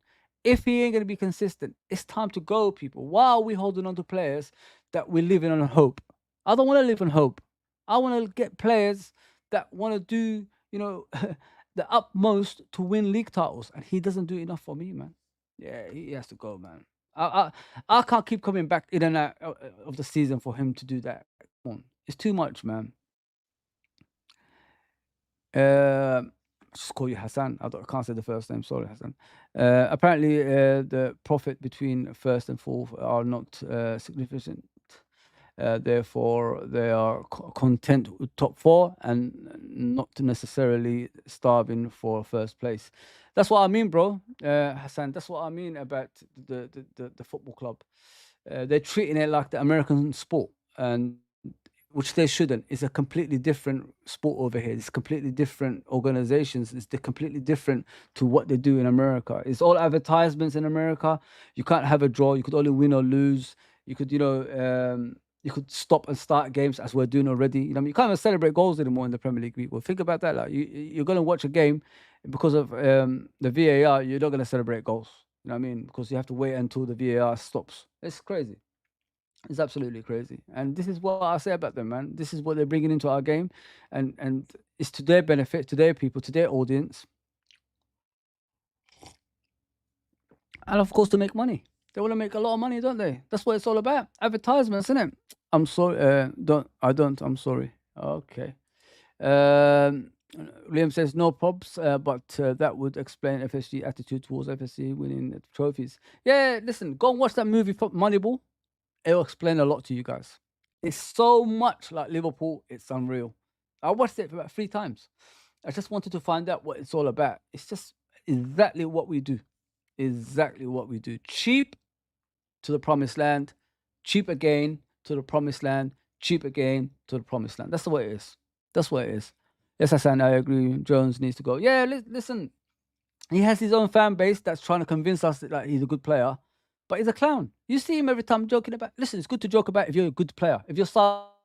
If he ain't gonna be consistent, it's time to go, people. Why are we holding on to players that we're living on hope? I don't want to live on hope. I want to get players that want to do, the utmost to win league titles, and he doesn't do enough for me, man. Yeah, he has to go, man. I can't keep coming back in and out of the season for him to do that. Come on, it's too much, man. Just call you Hassan. I can't say the first name. Sorry, Hassan. Apparently, the profit between first and fourth are not significant. Therefore, they are content with top four and not necessarily starving for first place. That's what I mean, bro, Hassan. That's what I mean about the football club. They're treating it like the American sport, and which they shouldn't. It's a completely different sport over here. It's completely different organizations. They're completely different to what they do in America. It's all advertisements in America. You can't have a draw. You could only win or lose. You could, you could stop and start games as we're doing already. You can't even celebrate goals anymore in the Premier League. People think about that. Like you're going to watch a game because of the VAR. You're not going to celebrate goals. You know what I mean? Because you have to wait until the VAR stops. It's crazy. It's absolutely crazy. And this is what I say about them, man. This is what they're bringing into our game. And it's to their benefit, to their people, to their audience. And of course, to make money. They want to make a lot of money, don't they? That's what it's all about. Advertisements, isn't it? I'm sorry. I'm sorry. Okay. Liam says no probs, but that would explain FSG attitude towards FSG winning trophies. Yeah, listen, go and watch that movie, Moneyball. It'll explain a lot to you guys. It's so much like Liverpool, it's unreal. I watched it about 3 times. I just wanted to find out what it's all about. It's just exactly what we do. Exactly what we do. Cheap to the promised land, cheap again to the promised land, cheap again to the promised land. That's the way it is. That's what it is. Yes, Hassan, I agree. Jones needs to go. Yeah, listen. He has his own fan base that's trying to convince us that he's a good player, but he's a clown. You see him every time joking about. Listen, it's good to joke about if you're a good player. If you're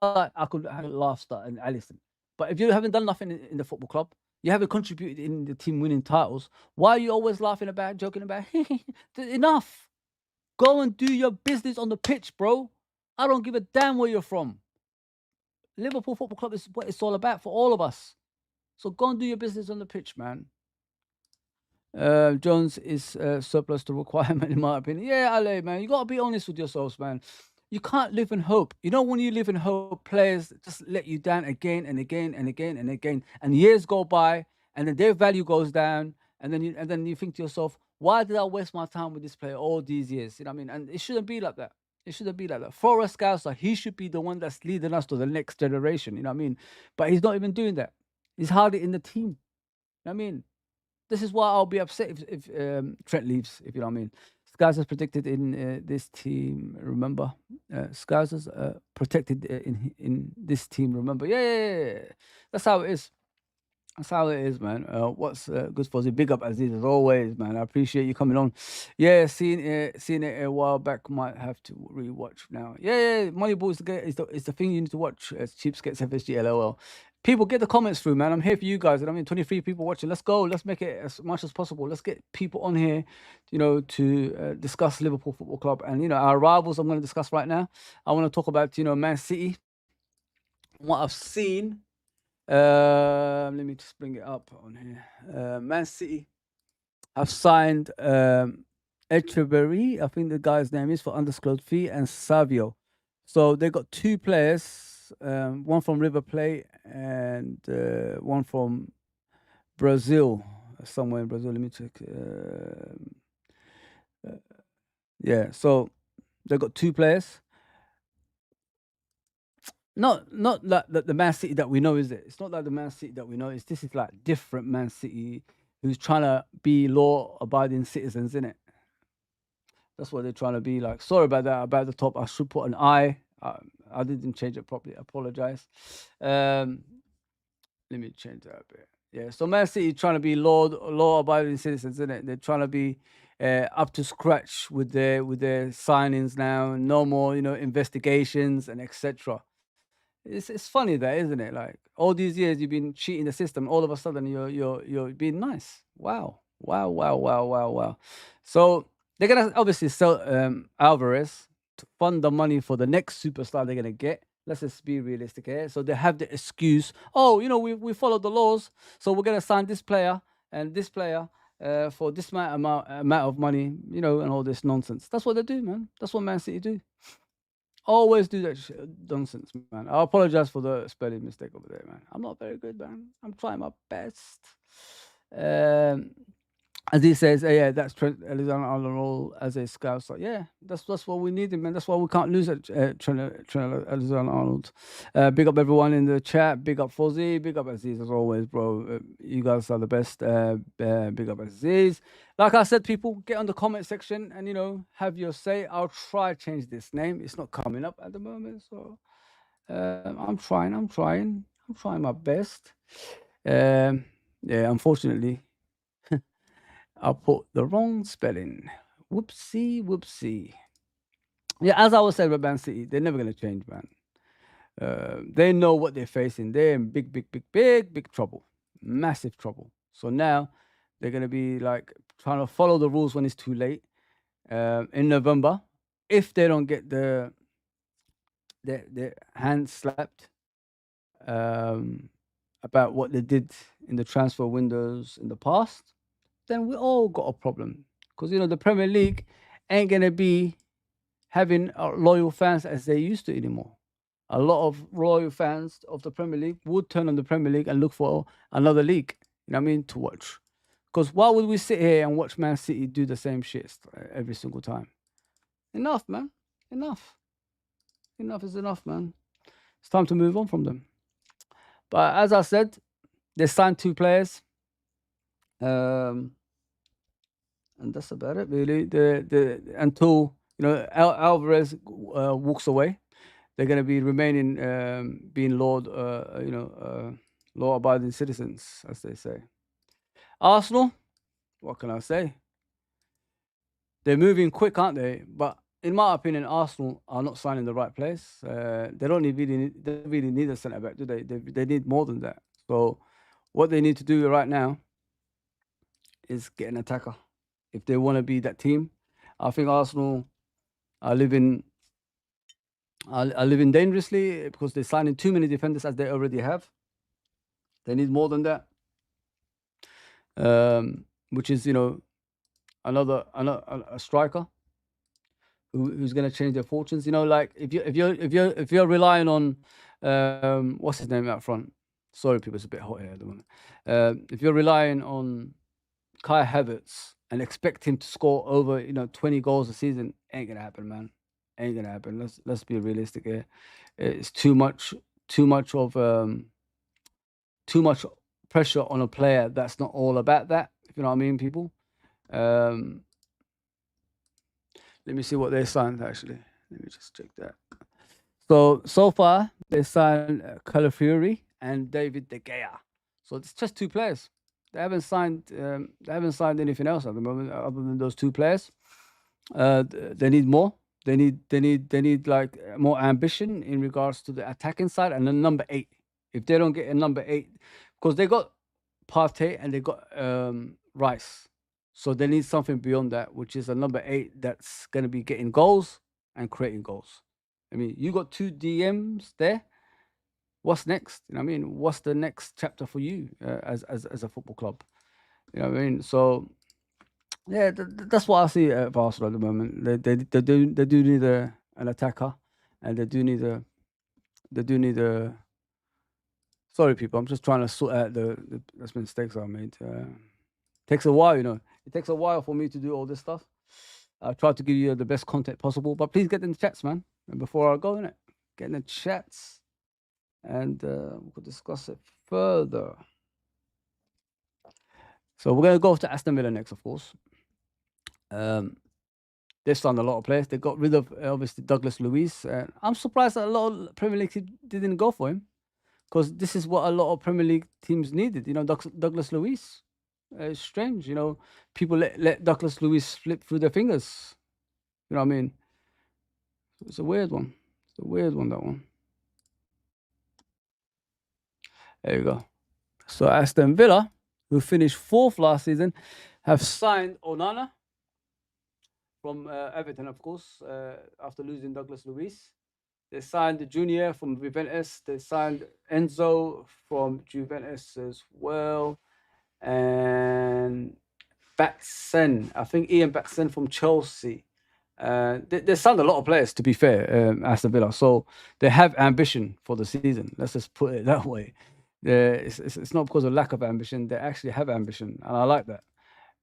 I could have a laugh start and I listen. But if you haven't done nothing in the football club, you haven't contributed in the team winning titles, why are you always laughing about, joking about? Enough. Go and do your business on the pitch, bro. I don't give a damn where you're from. Liverpool Football Club is what it's all about for all of us. So go and do your business on the pitch, man. Jones is surplus to requirement, in my opinion. Yeah, Ale, man, you got to be honest with yourselves, man. You can't live in hope. When you live in hope, players just let you down again and again and again and again. And years go by, and then their value goes down. And then you think to yourself, why did I waste my time with this player all these years? You know what I mean? And it shouldn't be like that. It shouldn't be like that. For a Scouser, he should be the one that's leading us to the next generation. You know what I mean? But he's not even doing that. He's hardly in the team. You know what I mean? This is why I'll be upset if Trent leaves, if you know what I mean. Scousers protected in this team, remember? Scousers protected in this team, remember? Yeah. That's how it is. That's how it is, man. What's good for you? Big up Aziz as always, man. I appreciate you coming on. Yeah, seeing it a while back, might have to rewatch now. Yeah. Moneyball is the thing you need to watch. Cheapskates FSG LOL. People, get the comments through, man. I'm here for you guys. And I mean, 23 people watching. Let's go. Let's make it as much as possible. Let's get people on here, to discuss Liverpool Football Club and our rivals. I'm going to discuss right now. I want to talk about Man City. What I've seen. Let me just bring it up on here. Man City have signed Echeverry, I think the guy's name is, for undisclosed fee, and Savio. So they got 2 players, one from River Plate and one from Brazil, somewhere in Brazil. Let me check. Yeah, so they got 2 players. Not like the Man City that we know, is it? It's not like the Man City that we know. This is like different Man City who's trying to be law-abiding citizens, innit? That's what they're trying to be like. Sorry about that, about the top. I should put an I. I didn't change it properly. I apologize. Let me change that a bit. Yeah, so Man City trying to be law-abiding citizens, innit? They're trying to be up to scratch with their signings now. No more, investigations and etc. It's funny that, isn't it? Like all these years you've been cheating the system. All of a sudden you're being nice. Wow. So they're gonna obviously sell Alvarez to fund the money for the next superstar they're gonna get. Let's just be realistic here. So they have the excuse. Oh, we followed the laws, so we're gonna sign this player and this player for this amount of money. And all this nonsense. That's what they do, man. That's what Man City do. Always do that nonsense, man. I apologize for the spelling mistake over there, man. I'm not very good, man. I'm trying my best. As he says, yeah, that's Trent Alexander-Arnold as a scout. So yeah, that's what we need, man. That's why we can't lose at Trent Alexander-Arnold. Big up everyone in the chat. Big up Fozzie. Big up Aziz as always, bro. You guys are the best. Big up Aziz. Like I said, people, get on the comment section and have your say. I'll try to change this name. It's not coming up at the moment, so I'm trying my best. Yeah, unfortunately, I put the wrong spelling. Whoopsie. Yeah, as I was saying about Man City, they're never going to change, man. They know what they're facing. They're in big trouble, massive trouble. So now they're going to be like trying to follow the rules when it's too late. In November, if they don't get their hands slapped about what they did in the transfer windows in the past, then we all got a problem. Because the Premier League ain't going to be having loyal fans as they used to anymore. A lot of loyal fans of the Premier League would turn on the Premier League and look for another league, to watch. Because why would we sit here and watch Man City do the same shit every single time? Enough, man. Enough. Enough is enough, man. It's time to move on from them. But as I said, they signed 2 players. And that's about it, really. Until Alvarez walks away, they're going to be remaining being law-abiding citizens, as they say. Arsenal, what can I say? They're moving quick, aren't they? But in my opinion, Arsenal are not signing the right players. They don't really need a centre back, do they? They need more than that. So what they need to do right now is get an attacker. If they want to be that team, I think Arsenal are living dangerously because they're signing too many defenders as they already have. They need more than that, which is another a striker who's going to change their fortunes. Like if you're relying on what's his name out front. Sorry, people, it's a bit hot here at the moment. If you're relying on Kai Havertz and expect him to score over 20 goals a season, ain't gonna happen, man. Ain't gonna happen. Let's be realistic here. It's too much pressure on a player that's not all about that. If you know what I mean, people. Let me see what they signed, actually. Let me just check that. So far, they signed Calafiori and David De Gea. So it's just 2 players. They haven't signed anything else at the moment other than those 2 players. They need more. They need like more ambition in regards to the attacking side and the number 8. If they don't get a number 8, because they got Partey and they got Rice. So they need something beyond that, which is a number 8 that's going to be getting goals and creating goals. I mean, you got 2 DMs there. What's next? What's the next chapter for you as a football club? You know what I mean? So, yeah, that's what I see at Arsenal at the moment. They do need an attacker, and they do need a. Sorry, people. I'm just trying to sort out the mistakes I made. Takes a while, It takes a while for me to do all this stuff. I try to give you the best content possible, but please get in the chats, man. And before I go in it, get in the chats, and we'll discuss it further. So we're going to go to Aston Villa next, of course. They've signed a lot of players. They got rid of, obviously, Douglas Luiz. I'm surprised that a lot of Premier League teams didn't go for him, because this is what a lot of Premier League teams needed. Douglas Luiz. It's strange, people let Douglas Luiz slip through their fingers. You know what I mean? It's a weird one. That one. There you go. So Aston Villa, who finished 4th last season, have signed Onana from Everton, of course, after losing Douglas Luiz. They signed the junior from Juventus. They signed Enzo from Juventus as well. And Batsen, I think Ian Batsen from Chelsea. They signed a lot of players, to be fair, Aston Villa. So they have ambition for the season. Let's just put it that way. It's not because of lack of ambition. They actually have ambition, and I like that.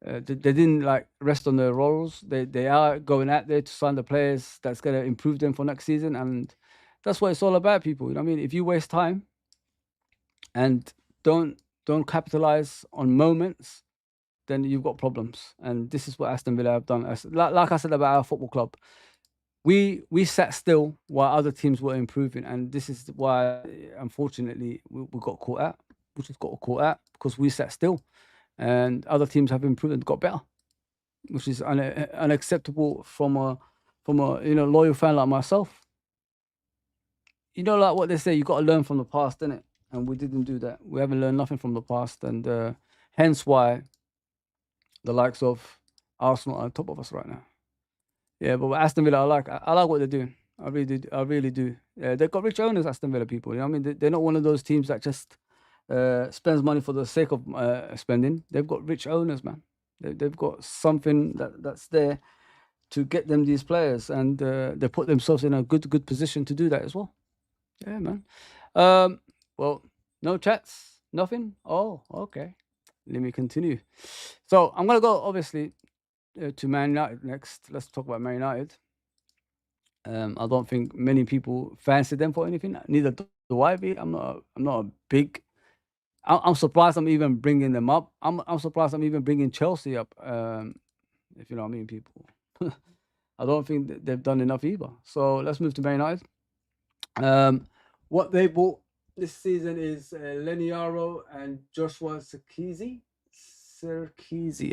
They didn't rest on their laurels. They are going out there to sign the players that's going to improve them for next season, and that's what it's all about, people. You know what I mean? If you waste time and don't capitalize on moments, then you've got problems. And this is what Aston Villa have done. Like I said about our football club, we sat still while other teams were improving, and this is why, unfortunately, we got caught out. We just got caught out because we sat still, and other teams have improved and got better, which is unacceptable from a loyal fan like myself. Like what they say, you got to learn from the past, innit? And we didn't do that. We haven't learned nothing from the past, and hence why the likes of Arsenal are on top of us right now. Yeah, but with Aston Villa, I like what they're doing. I really do. They've got rich owners, Aston Villa people. You know what I mean? They're not one of those teams that just spends money for the sake of spending. They've got rich owners, man. They've got something that's there to get them these players, and they put themselves in a good position to do that as well. Yeah, man. Well, no chats, nothing. Oh, okay. Let me continue. So I'm gonna go obviously to Man United next. Let's talk about Man United. I don't think many people fancy them for anything. Neither do I. I'm not a big. I'm surprised I'm even bringing them up. I'm surprised I'm even bringing Chelsea up. If you know what I mean, people. I don't think they've done enough either. So let's move to Man United. What they bought this season is Leniaro and Joshua Sirkizi.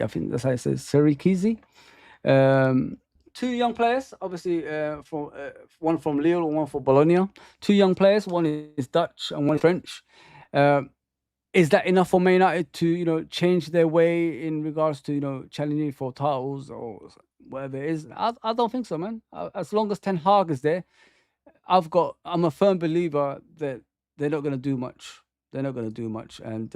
I think that's how it says, Sirkizi. Two young players, obviously, from one from Lille and one from Bologna. Two young players, one is Dutch and one is French. Is that enough for Man United to, change their way in regards to, challenging for titles or whatever it is? I don't think so, man. As long as Ten Hag is there, I'm a firm believer that they're not going to do much. They're not going to do much, and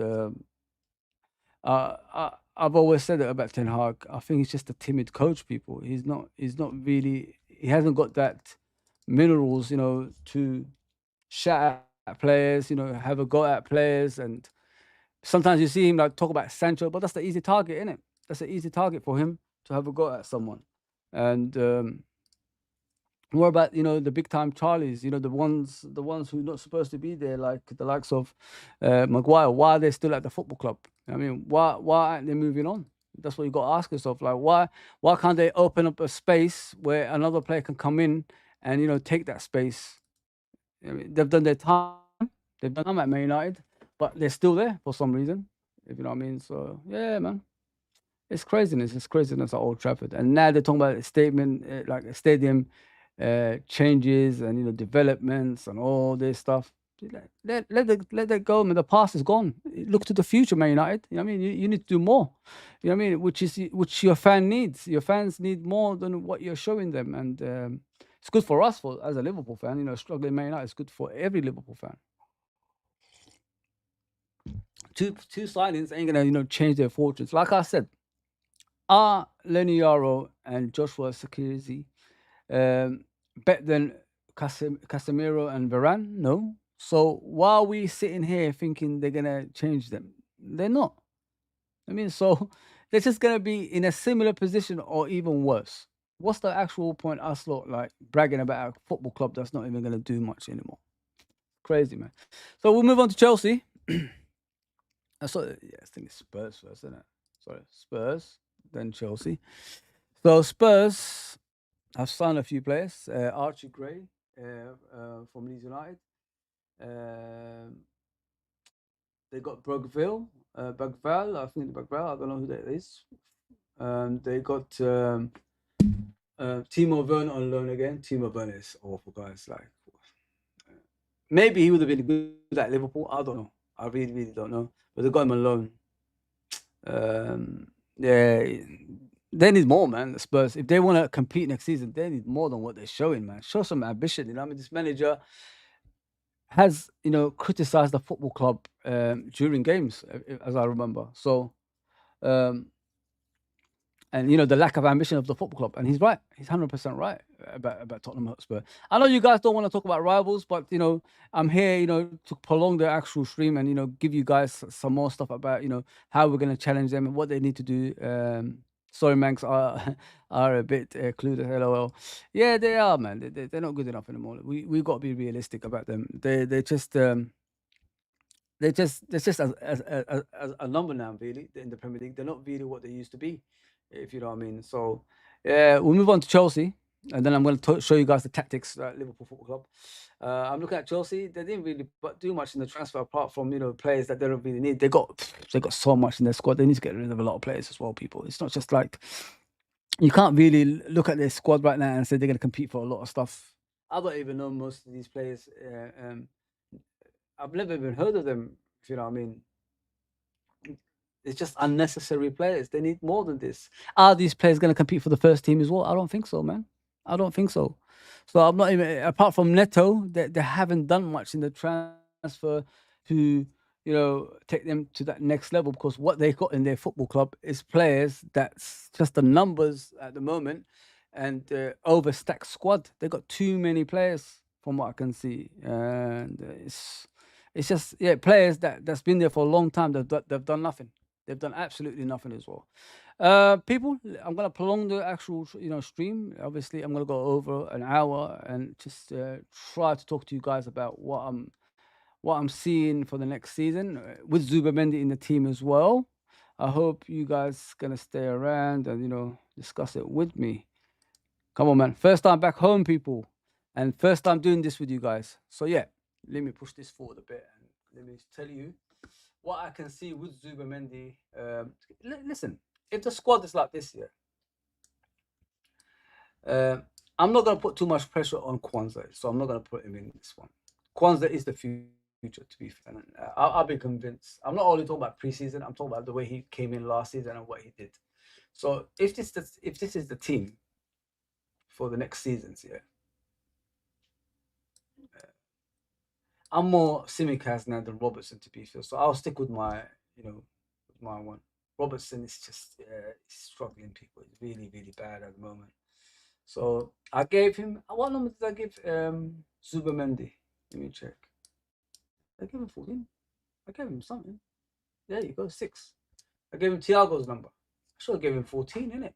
I've always said it about Ten Hag. I think he's just a timid coach. People, he's not really. He hasn't got that minerals, to shout at players. Have a go at players, and sometimes you see him like talk about Sancho, but that's the easy target, isn't it? That's an easy target for him to have a go at someone, and. What about the big time Charlies? The ones who are not supposed to be there, like the likes of Maguire. Why are they still at the football club? I mean, why aren't they moving on? That's what you got to ask yourself. Like, why can't they open up a space where another player can come in and take that space? I mean, they've done their time. They've done time at Man United, but they're still there for some reason. If you know what I mean. So yeah, man. It's craziness. It's craziness at Old Trafford, and now they're talking about a statement like a stadium changes and developments and all this stuff. Let that go, man. The past is gone. Look to the future, Man United. You know what I mean? You need to do more. You know what I mean? Which your fan needs. Your fans need more than what you're showing them, and it's good for us as a Liverpool fan. Struggling Man United is good for every Liverpool fan. Two signings ain't gonna change their fortunes. Like I said, are Leniaro and Joshua Sirkizi better than Casemiro and Varane? No. So why are we sitting here thinking they're gonna change them? They're not. I mean, so they're just gonna be in a similar position or even worse. What's the actual point us lot like bragging about a football club that's not even gonna do much anymore? Crazy, man. So we'll move on to Chelsea. I think it's Spurs first, isn't it? Sorry, Spurs, then Chelsea. So Spurs have signed a few players. Archie Gray from Leeds United. They got Bagval, I think Bagval. I don't know who that is. They got Timo Werner on loan again. Timo Werner is awful, guys. Like, maybe he would have been good at Liverpool. I don't know. I really, really don't know. But they got him on loan. Yeah, they need more, man. The Spurs, if they want to compete next season, they need more than what they're showing, man. Show some ambition. I mean, this manager has, criticized the football club during games, as I remember. So, and the lack of ambition of the football club, and he's right. He's 100% right about Tottenham Hotspur. I know you guys don't want to talk about rivals, but I'm here, to prolong the actual stream and give you guys some more stuff about how we're going to challenge them and what they need to do. Sorry, Manx are a bit clueless. LOL. Yeah, they are, man. They're not good enough anymore. We got to be realistic about them. They're just as a number now, really, in the Premier League. They're not really what they used to be, if you know what I mean. So, we'll move on to Chelsea. and then I'm going to show you guys the tactics at Liverpool Football Club. I'm looking at Chelsea. They didn't really do much in the transfer apart from players that they don't really need. They got so much in their squad. They need to get rid of a lot of players as well. People, it's not just like you can't really look at their squad right now and say they're going to compete for a lot of stuff. I don't even know most of these players. I've never even heard of them. If you know what I mean. It's just unnecessary players. They need more than this. Are these players going to compete for the first team as well? I don't think so, man. I don't think so. So I'm not even, apart from Neto, they haven't done much in the transfer to, take them to that next level, because what they got in their football club is players that's just the numbers at the moment, and overstacked squad. They got too many players from what I can see. And it's just, players that's been there for a long time. They've done nothing. They've done absolutely nothing as well. People, I'm gonna prolong the actual, stream. Obviously, I'm gonna go over an hour and just try to talk to you guys about what I'm seeing for the next season with Zubimendi in the team as well. I hope you guys gonna stay around and discuss it with me. Come on, man! First time back home, people, and first time doing this with you guys. So yeah, let me push this forward a bit and let me tell you what I can see with Zubimendi. Listen, if the squad is like this year, I'm not going to put too much pressure on Kwanzaa, so I'm not going to put him in this one. Kwanzaa is the future, to be fair. I'll be convinced. I'm not only talking about preseason. I'm talking about the way he came in last season and what he did. So if this is the team for the next seasons, I'm more Simicaz now than Robertson, to be fair. So I'll stick with my, with my one. Robertson is just struggling, people. He's really, really bad at the moment. So I gave him, what number did I give Zubimendi? Let me check. I gave him 14. I gave him something. There you go, 6. I gave him Thiago's number. I should have given him 14, innit?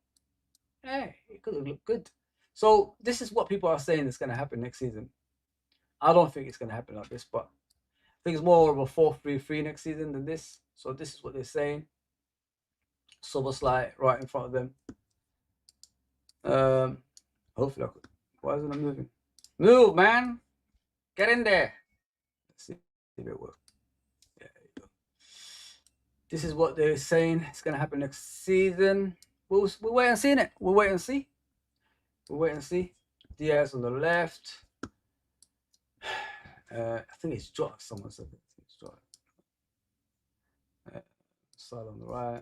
Hey, it could have looked good. So this is what people are saying is going to happen next season. I don't think it's going to happen like this, but I think it's more of a 4-3-3 next season than this. So this is what they're saying. Soboslai right in front of them. Hopefully I could. Why isn't it moving? Move, man! Get in there! Let's see if it works. Yeah, there you go. This is what they're saying. It's going to happen next season. We'll wait and see, innit? We'll wait and see. We'll wait and see. Diaz on the left. I think it's Jota. Someone said it. It's Jota. Side on the right.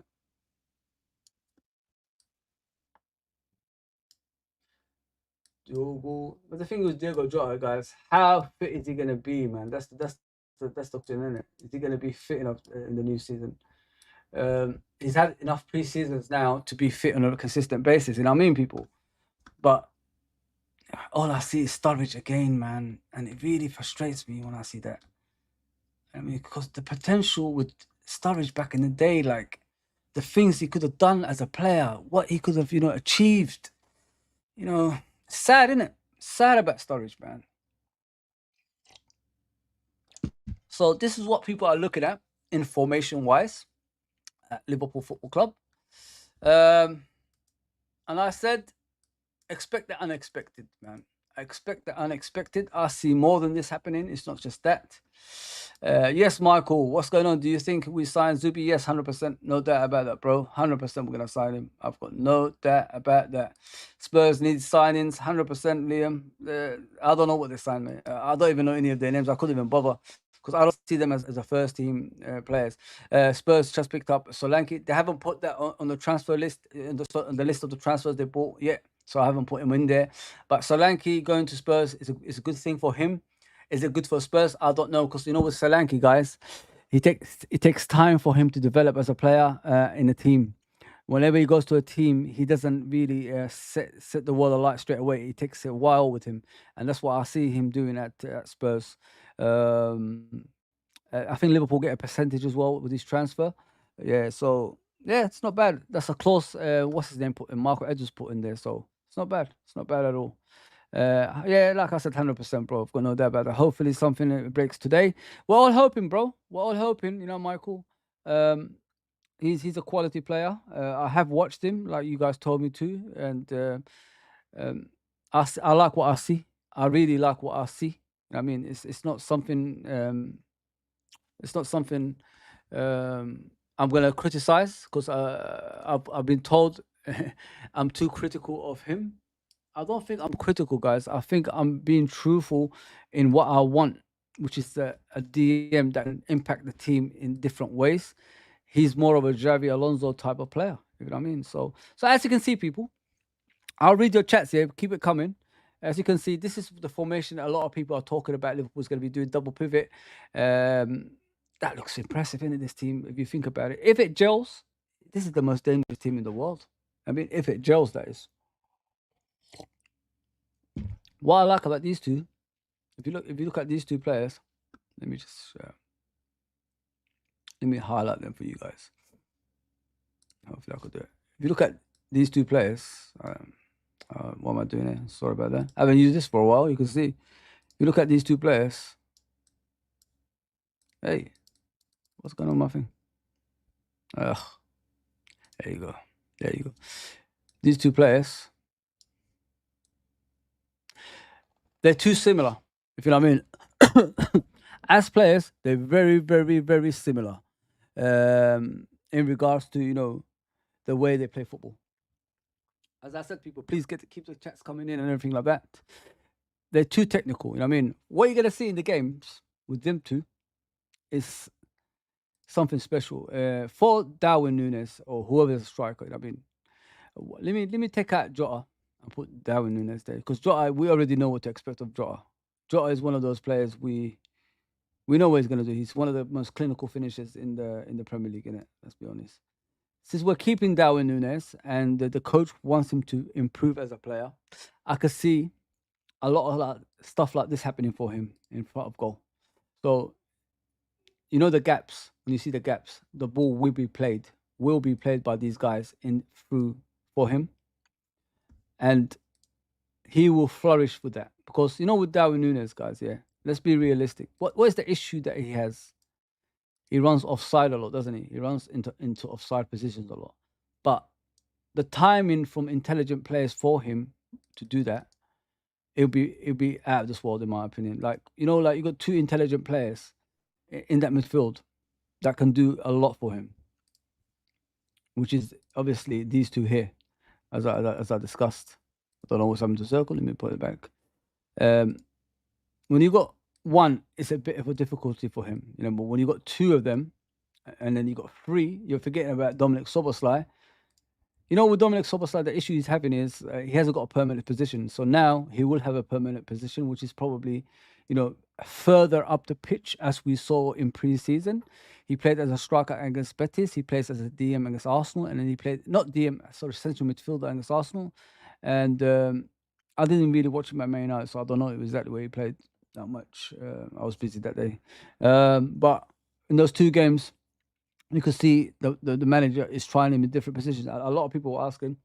Diogo. But the thing with Diego Jota, guys, how fit is he gonna be, man? That's the thing, isn't it? Is he gonna be fit enough in the new season? He's had enough pre-seasons now to be fit on a consistent basis. You know what I mean, people? But all I see is Sturridge again, man, and it really frustrates me when I see that. I mean, because the potential with Sturridge back in the day, like the things he could have done as a player, what he could have, achieved. Sad, isn't it? Sad about Sturridge, man. So this is what people are looking at information-wise at Liverpool Football Club. And I said, expect the unexpected, man. I expect the unexpected. I see more than this happening. It's not just that. Yes, Michael, what's going on? Do you think we sign Zubi? Yes, 100%. No doubt about that, bro. 100% we're going to sign him. I've got no doubt about that. Spurs need signings, 100%, Liam. I don't know what they signed, mate. I don't even know any of their names. I couldn't even bother because I don't see them as a first-team players. Spurs just picked up Solanke. They haven't put that on the transfer list, on the list of the transfers they bought yet. So I haven't put him in there. But Solanke going to Spurs is a good thing for him. Is it good for Spurs? I don't know, because with Solanke, guys, it takes time for him to develop as a player in a team. Whenever he goes to a team, he doesn't really set the world alight straight away. It takes a while with him, and that's what I see him doing at Spurs. I think Liverpool get a percentage as well with his transfer. Yeah, so yeah, it's not bad. That's a clause. What's his name? Marco Edwards put in there, so it's not bad. It's not bad at all. Yeah, like I said, 100%, bro. I've got no doubt about that. Hopefully something breaks today. We're all hoping, bro. We're all hoping, Michael. He's a quality player. I have watched him, like you guys told me to, and I like what I see. I really like what I see. I mean, it's not something. It's not something I'm gonna criticize because I've been told I'm too critical of him. I don't think I'm critical, guys. I think I'm being truthful in what I want, which is a DM that can impact the team in different ways. He's more of a Javi Alonso type of player. You know what I mean? So as you can see, people, I'll read your chats here. Keep it coming. As you can see, this is the formation that a lot of people are talking about. Liverpool's going to be doing double pivot. That looks impressive, isn't it, this team, if you think about it? If it gels, this is the most dangerous team in the world. I mean, if it gels, that is. What I like about these two, if you look at these two players, let me just let me highlight them for you guys. Hopefully I could do it. If you look at these two players, what am I doing here? Sorry about that. I haven't used this for a while. You can see. If you look at these two players, hey, what's going on with my thing? Ugh. There you go. There you go. These two players, they're too similar. If you know what I mean. As players, they're very, very, very similar. In regards to the way they play football. As I said, people, please keep the chats coming in and everything like that. They're too technical. You know what I mean? What you're gonna see in the games with them two is something special. For Darwin Núñez or whoever's a striker, I mean, let me take out Jota and put Darwin Núñez there, because Jota, we already know what to expect of Jota. Jota is one of those players we know what he's gonna do. He's one of the most clinical finishers in the Premier League, innit? Let's be honest. Since we're keeping Darwin Núñez and the coach wants him to improve as a player, I could see a lot of stuff like this happening for him in front of goal. So, the gaps, when you see the gaps, the ball will be played by these guys through for him. And he will flourish with that. Because, with Darwin Núñez, guys, yeah, let's be realistic. What is the issue that he has? He runs offside a lot, doesn't he? He runs into offside positions a lot. But the timing from intelligent players for him to do that, it'll be out of this world, in my opinion. Like you got two intelligent players in that midfield that can do a lot for him, which is obviously these two here, as I discussed. I don't know what's happened to circle. Let me put it back. When you got one, it's a bit of a difficulty for him, but when you got two of them, and then you got three, you're forgetting about Dominic Szoboszlai. With Dominic Szoboszlai, the issue he's having is he hasn't got a permanent position. So now he will have a permanent position, which is probably, further up the pitch, as we saw in pre-season. He played as a striker against Betis. He plays as a DM against Arsenal. And then he played, not DM, sorry, central midfielder against Arsenal. And I didn't really watch him at Man United, so I don't know exactly where he played that much. I was busy that day. But in those two games, you can see the manager is trying him in different positions. A lot of people were asking,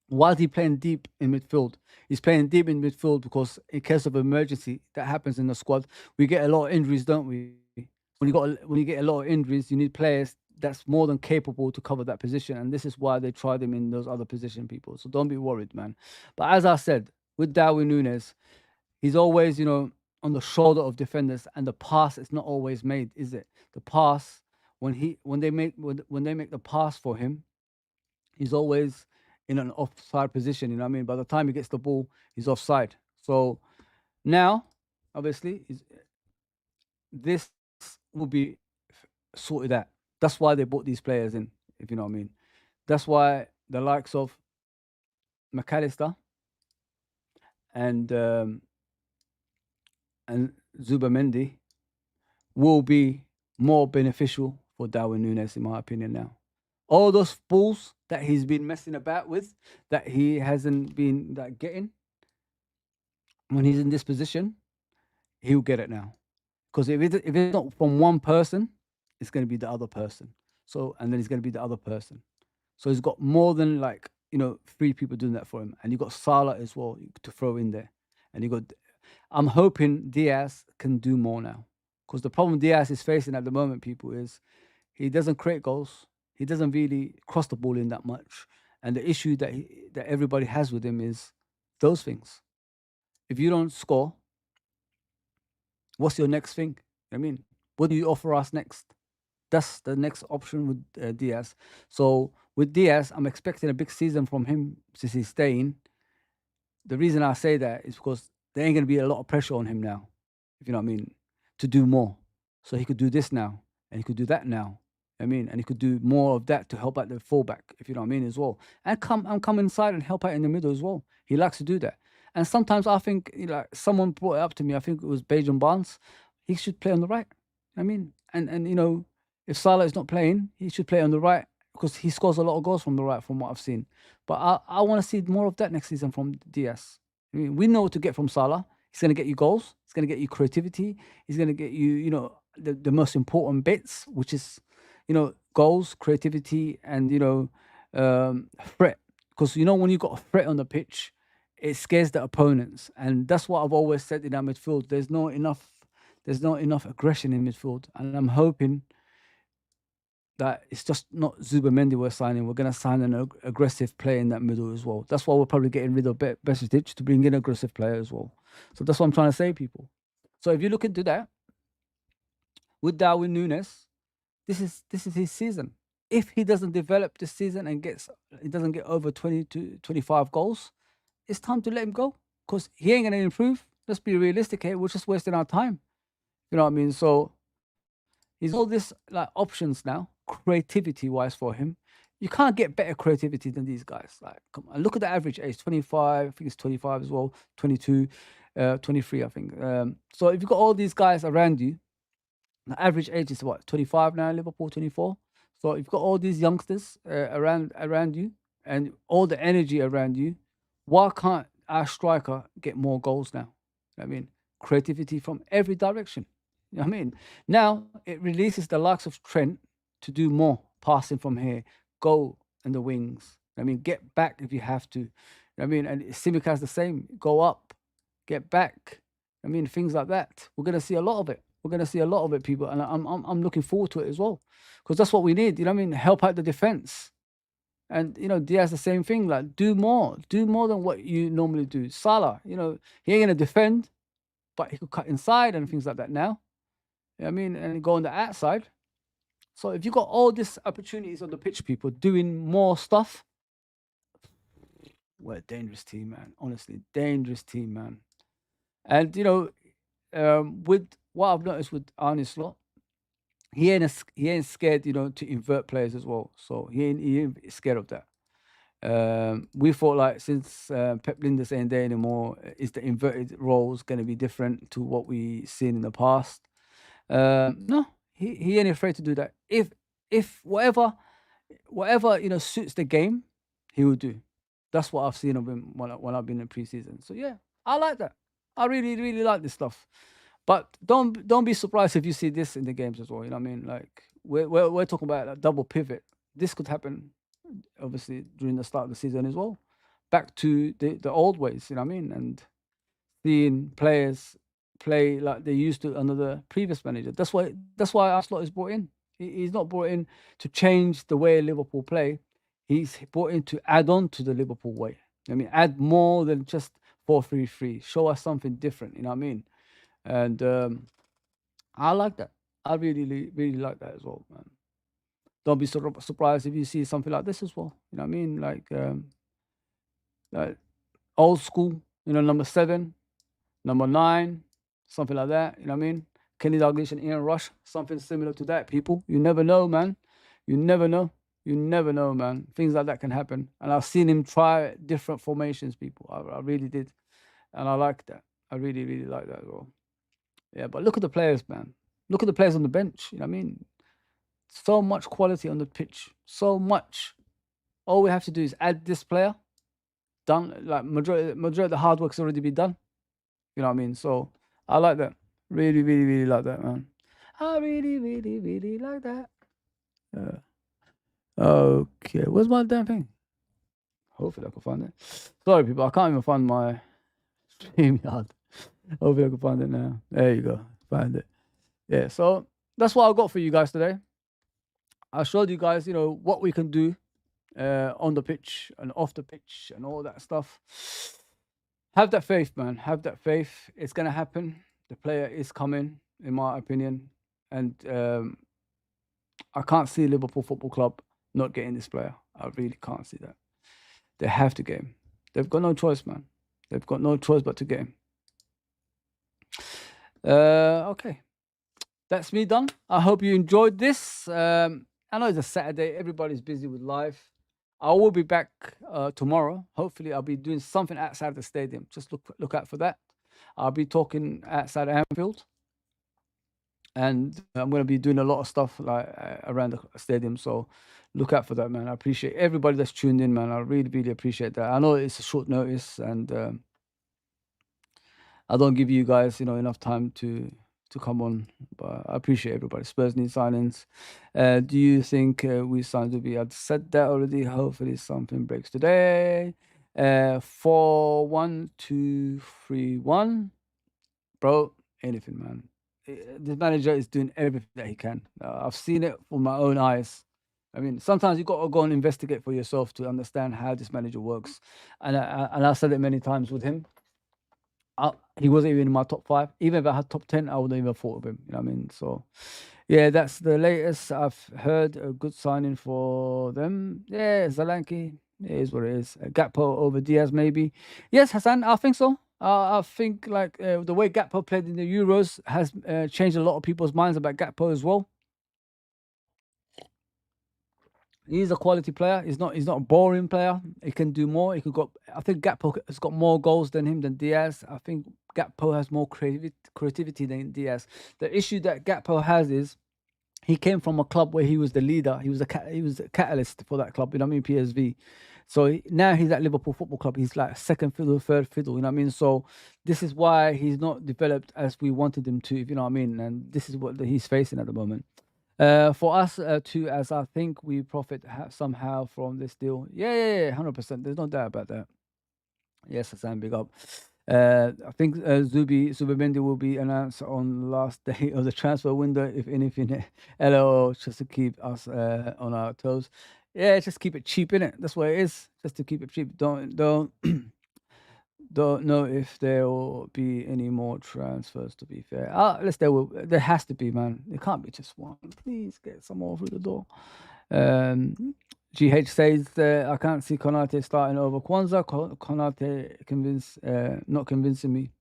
why is he playing deep in midfield? He's playing deep in midfield because in case of emergency that happens in the squad, we get a lot of injuries, don't we? When you get a lot of injuries, you need players that's more than capable to cover that position, and this is why they tried him in those other position, people. So don't be worried, man. But as I said, with Darwin Núñez, he's always, on the shoulder of defenders, and the pass is not always made, is it? The pass, when they make the pass for him, he's always in an offside position. You know what I mean? By the time he gets the ball, he's offside. So now, obviously, this will be sorted out. That's why they brought these players in, if you know what I mean. That's why the likes of McAllister and Zubimendi will be more beneficial for Darwin Núñez, in my opinion, now. All those balls that he's been messing about with, that he hasn't been getting, when he's in this position, he'll get it now. Because if it's not from one person, it's going to be the other person. So, and then it's going to be the other person. So he's got more than 3 people doing that for him. And you got Salah as well to throw in there. And I'm hoping Diaz can do more now. Because the problem Diaz is facing at the moment, people, is he doesn't create goals. He doesn't really cross the ball in that much. And the issue that everybody has with him is those things. if you don't score, what's your next thing? I mean, what do you offer us next? That's the next option with Diaz. So with Diaz, I'm expecting a big season from him since he's staying. The reason I say that is because there ain't going to be a lot of pressure on him now, if you know what I mean, to do more. So he could do this now, and he could do that now. I mean, and he could do more of that to help out the fullback, if you know what I mean, as well. And come inside and help out in the middle as well. He likes to do that. And sometimes I think, like someone brought it up to me. I think it was Bajan Barnes. He should play on the right. I mean, and if Salah is not playing, he should play on the right because he scores a lot of goals from the right, from what I've seen. But I want to see more of that next season from Diaz. I mean, we know what to get from Salah. He's going to get you goals. He's going to get you creativity. He's going to get you, the most important bits, which is, goals, creativity, and, threat. Because, when you've got a threat on the pitch, it scares the opponents. And that's what I've always said in our midfield. There's not enough aggression in midfield. And I'm hoping that it's just not Zubimendi we're signing. We're going to sign an aggressive player in that middle as well. That's why we're probably getting rid of Bajčetić to bring in an aggressive player as well. So that's what I'm trying to say, people. So if you look into that, with Darwin Núñez, this is his season. If he doesn't develop this season and he doesn't get over 20 to 25 goals, it's time to let him go because he ain't going to improve. Let's be realistic here. We're just wasting our time. You know what I mean? So he's all this like options now, creativity-wise for him. You can't get better creativity than these guys. Like, come on, look at the average age, 25. I think it's 25 as well, 22, 23, I think. So if you've got all these guys around you, the average age is what, 25 now, Liverpool, 24. So if you've got all these youngsters around you and all the energy around you, why can't our striker get more goals now? I mean, creativity from every direction. You know what I mean? Now it releases the likes of Trent to do more passing from here, go in the wings. I mean, get back if you have to. I mean, and Simicas the same. Go up, get back. I mean, things like that. We're gonna see a lot of it. We're gonna see a lot of it, people, and I'm looking forward to it as well, because that's what we need. You know what I mean? Help out the defense, and Diaz the same thing. Like do more than what you normally do. Salah, he ain't gonna defend, but he could cut inside and things like that now. You know what I mean, and go on the outside. So if you got all these opportunities on the pitch, people doing more stuff, we're a dangerous team, man. Honestly, dangerous team, man. And with what I've noticed with Arne Slot, he ain't scared, to invert players as well. So he ain't scared of that. We thought like since Pep Linders ain't there anymore, is the inverted roles going to be different to what we seen in the past? No, he ain't afraid to do that. If whatever suits the game, he will do. That's what I've seen of him when I've been in preseason. So yeah, I like that. I really, really like this stuff. But don't be surprised if you see this in the games as well. You know what I mean? Like we're talking about a double pivot. This could happen, obviously, during the start of the season as well. Back to the old ways. You know what I mean? And seeing players play like they used to under the previous manager. That's why Arslot is brought in. He's not brought in to change the way Liverpool play. He's brought in to add on to the Liverpool way. I mean, add more than just 4-3-3. Show us something different. You know what I mean? And I like that. I really, really like that as well, man. Don't be surprised if you see something like this as well. You know what I mean? Like old school. Number 7, number 9, something like that. You know what I mean? Kenny Dalglish and Ian Rush, something similar to that, people. You never know, man. You never know. You never know, man. Things like that can happen. And I've seen him try different formations, people. I really did. And I like that. I really, really like that as well. Yeah, but look at the players, man. Look at the players on the bench. You know what I mean? So much quality on the pitch. So much. All we have to do is add this player. Done. Like majority of the hard work's already been done. You know what I mean? So I like that. Really, really, really like that, man. I really, really, really like that. Okay, where's my damn thing? Hopefully I can find it. Sorry, people, I can't even find my StreamYard. Hopefully I can find it now. There you go. Find it. Yeah, so that's what I got for you guys today. I showed you guys, what we can do on the pitch and off the pitch and all that stuff. Have that faith, man. Have that faith. It's gonna happen. The player is coming, in my opinion, and I can't see Liverpool Football Club not getting this player. I really can't see that. They have to get him. They've got no choice, man. They've got no choice but to get him. Okay, that's me done. I hope you enjoyed this. I know it's a Saturday. Everybody's busy with life. I will be back tomorrow. Hopefully, I'll be doing something outside the stadium. Just look out for that. I'll be talking outside Anfield, and I'm going to be doing a lot of stuff like around the stadium. So look out for that, man. I appreciate everybody that's tuned in, man. I really, really appreciate that. I know it's a short notice, and I don't give you guys, enough time to come on, but I appreciate everybody. Spurs need signings. Do you think we signed Zubi? I've said that already. Hopefully something breaks today. 4-1-2-3-1, bro. Anything, man. This manager is doing everything that he can. I've seen it with my own eyes. I mean, sometimes you got to go and investigate for yourself to understand how this manager works. And I said it many times with him. He wasn't even in my top 5. Even if I had top 10, I wouldn't even thought of him. You know what I mean? So, yeah, that's the latest. I've heard a good signing for them. Yeah, Zalanki. It is what it is. Gakpo over Diaz, maybe. Yes, Hassan, I think so. I think like the way Gakpo played in the Euros has changed a lot of people's minds about Gakpo as well. He's a quality player. He's not a boring player. He can do more. He could go. I think Gakpo has got more goals than him than Diaz. I think Gakpo has more creativity than Diaz. The issue that Gakpo has is he came from a club where he was the leader. He was a catalyst for that club. You know what I mean? PSV. So now he's at Liverpool Football Club. He's like second fiddle, third fiddle. You know what I mean? So this is why he's not developed as we wanted him to. If you know what I mean? And this is what he's facing at the moment. For us too, as I think we profit somehow from this deal. Yeah, 100%. There's no doubt about that. Yes, Hassan, big up. I think Zubimendi will be announced on last day of the transfer window, if anything. LOL, just to keep us on our toes. Yeah, just keep it cheap, innit? That's what it is. Just to keep it cheap. Don't know if there will be any more transfers, to be fair. Unless there has to be, man. It can't be just one. Please get some more through the door. GH says I can't see Konate starting over Kwanzaa. Konate not convincing me.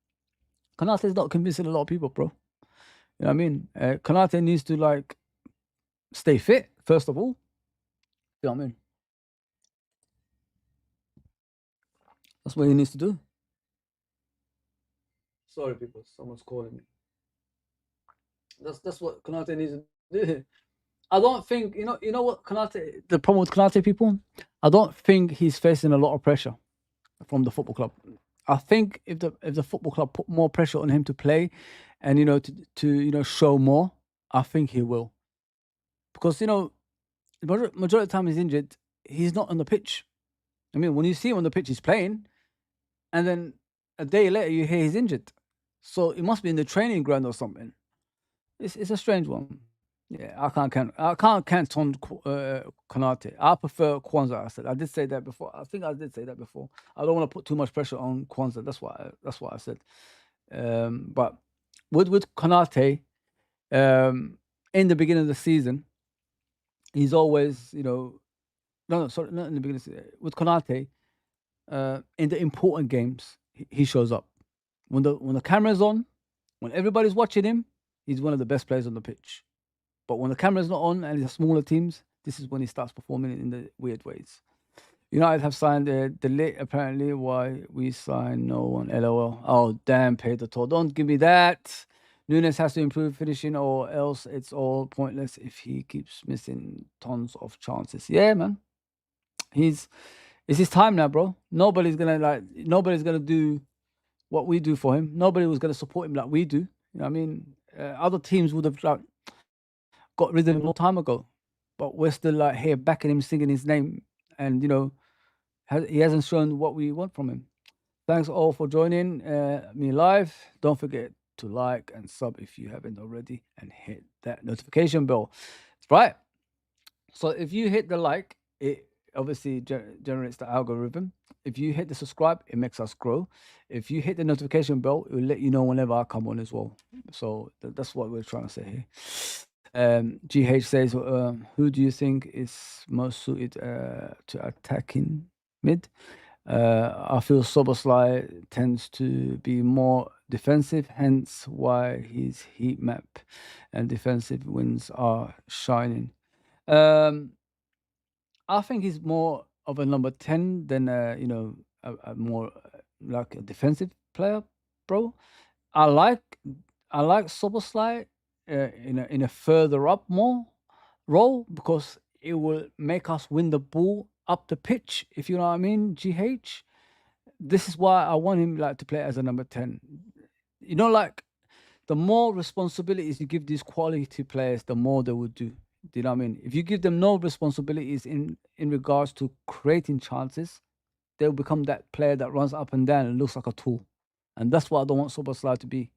Konate's not convincing a lot of people, bro. You know what I mean? Konate needs to like stay fit, first of all. You know what I mean? That's what he needs to do. Sorry, people. Someone's calling me. That's what Konate needs to do. I don't think you know what Konate. The problem with Konate, people, I don't think he's facing a lot of pressure from the football club. I think if the football club put more pressure on him to play, and to show more, I think he will. Because the majority of the time he's injured, he's not on the pitch. I mean, when you see him on the pitch, he's playing, and then a day later you hear he's injured. So it must be in the training ground or something. It's a strange one. Yeah, I can't count on Konate. I prefer Kwanzaa. I did say that before. I think I did say that before. I don't want to put too much pressure on Kwanzaa. That's what I said. But with Konate, in the beginning of the season, he's always not in the beginning. With Konate, in the important games, he shows up. When the camera's on, when everybody's watching him, he's one of the best players on the pitch. But when the camera's not on and it's smaller teams, this is when he starts performing in the weird ways. United have signed Delete, apparently. Why we sign no one? LOL. Oh, damn, Pedro. Don't give me that. Nunes has to improve finishing or else it's all pointless if he keeps missing tons of chances. Yeah, man. It's his time now, bro. Nobody's gonna do what we do for him. Nobody was gonna support him like we do. You know what I mean? Other teams would have got rid of him a long time ago, but we're still like here backing him, singing his name, and he hasn't shown what we want from him. Thanks all for joining me live. Don't forget to like and sub if you haven't already, and hit that notification bell. Right. So if you hit the like, obviously generates the algorithm. If you hit the subscribe, it makes us grow. If you hit the notification bell, it will let you know whenever I come on as well. So that's what we're trying to say here. GH says, who do you think is most suited to attacking mid? I feel Soboslai tends to be more defensive, hence why his heat map and defensive wins are shining. I think he's more of a number 10 than a more like a defensive player, bro. I like Soboslai in a further up more role because it will make us win the ball up the pitch, if you know what I mean, GH. This is why I want him like to play as a number 10. You know, like the more responsibilities you give these quality players, the more they will do. Do you know what I mean? If you give them no responsibilities in regards to creating chances, they'll become that player that runs up and down and looks like a tool. And that's what I don't want Soboslai to be.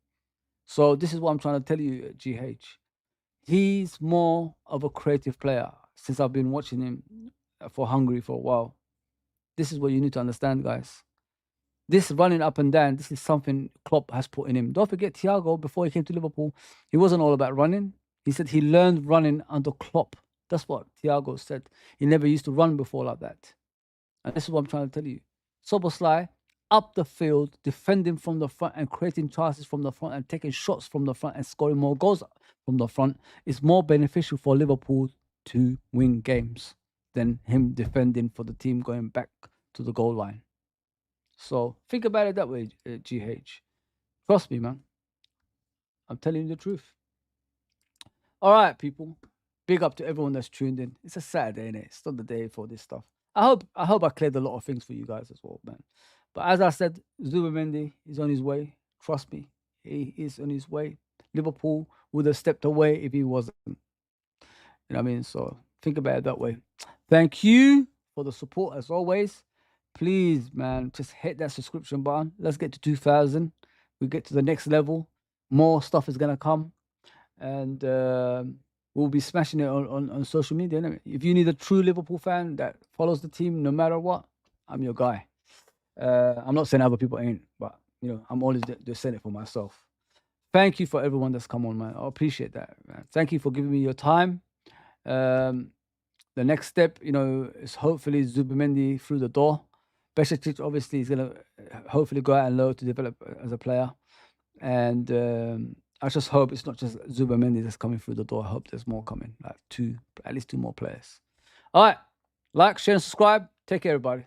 So this is what I'm trying to tell you, GH. He's more of a creative player since I've been watching him for Hungary for a while. This is what you need to understand, guys. This running up and down, this is something Klopp has put in him. Don't forget Thiago, before he came to Liverpool, he wasn't all about running. He said he learned running under Klopp. That's what Thiago said. He never used to run before like that. And this is what I'm trying to tell you. Soboslai, up the field, defending from the front and creating chances from the front and taking shots from the front and scoring more goals from the front is more beneficial for Liverpool to win games than him defending for the team going back to the goal line. So think about it that way, GH. Trust me, man. I'm telling you the truth. All right, people. Big up to everyone that's tuned in. It's a Saturday, innit? It's not the day for this stuff. I hope I cleared a lot of things for you guys as well, man. But as I said, Zubimendi is on his way. Trust me, he is on his way. Liverpool would have stepped away if he wasn't. You know what I mean? So think about it that way. Thank you for the support as always. Please, man, just hit that subscription button. Let's get to 2,000. We get to the next level. More stuff is going to come. And we'll be smashing it on social media. Anyway. If you need a true Liverpool fan that follows the team no matter what, I'm your guy. I'm not saying other people ain't, but, I'm always just saying it for myself. Thank you for everyone that's come on, man. I appreciate that, man. Thank you for giving me your time. The next step, is hopefully Zubimendi through the door. Bajčetić obviously is going to hopefully go out and low to develop as a player. And I just hope it's not just Zubimendi that's coming through the door. I hope there's more coming, like at least two more players. All right. Like, share, and subscribe. Take care, everybody.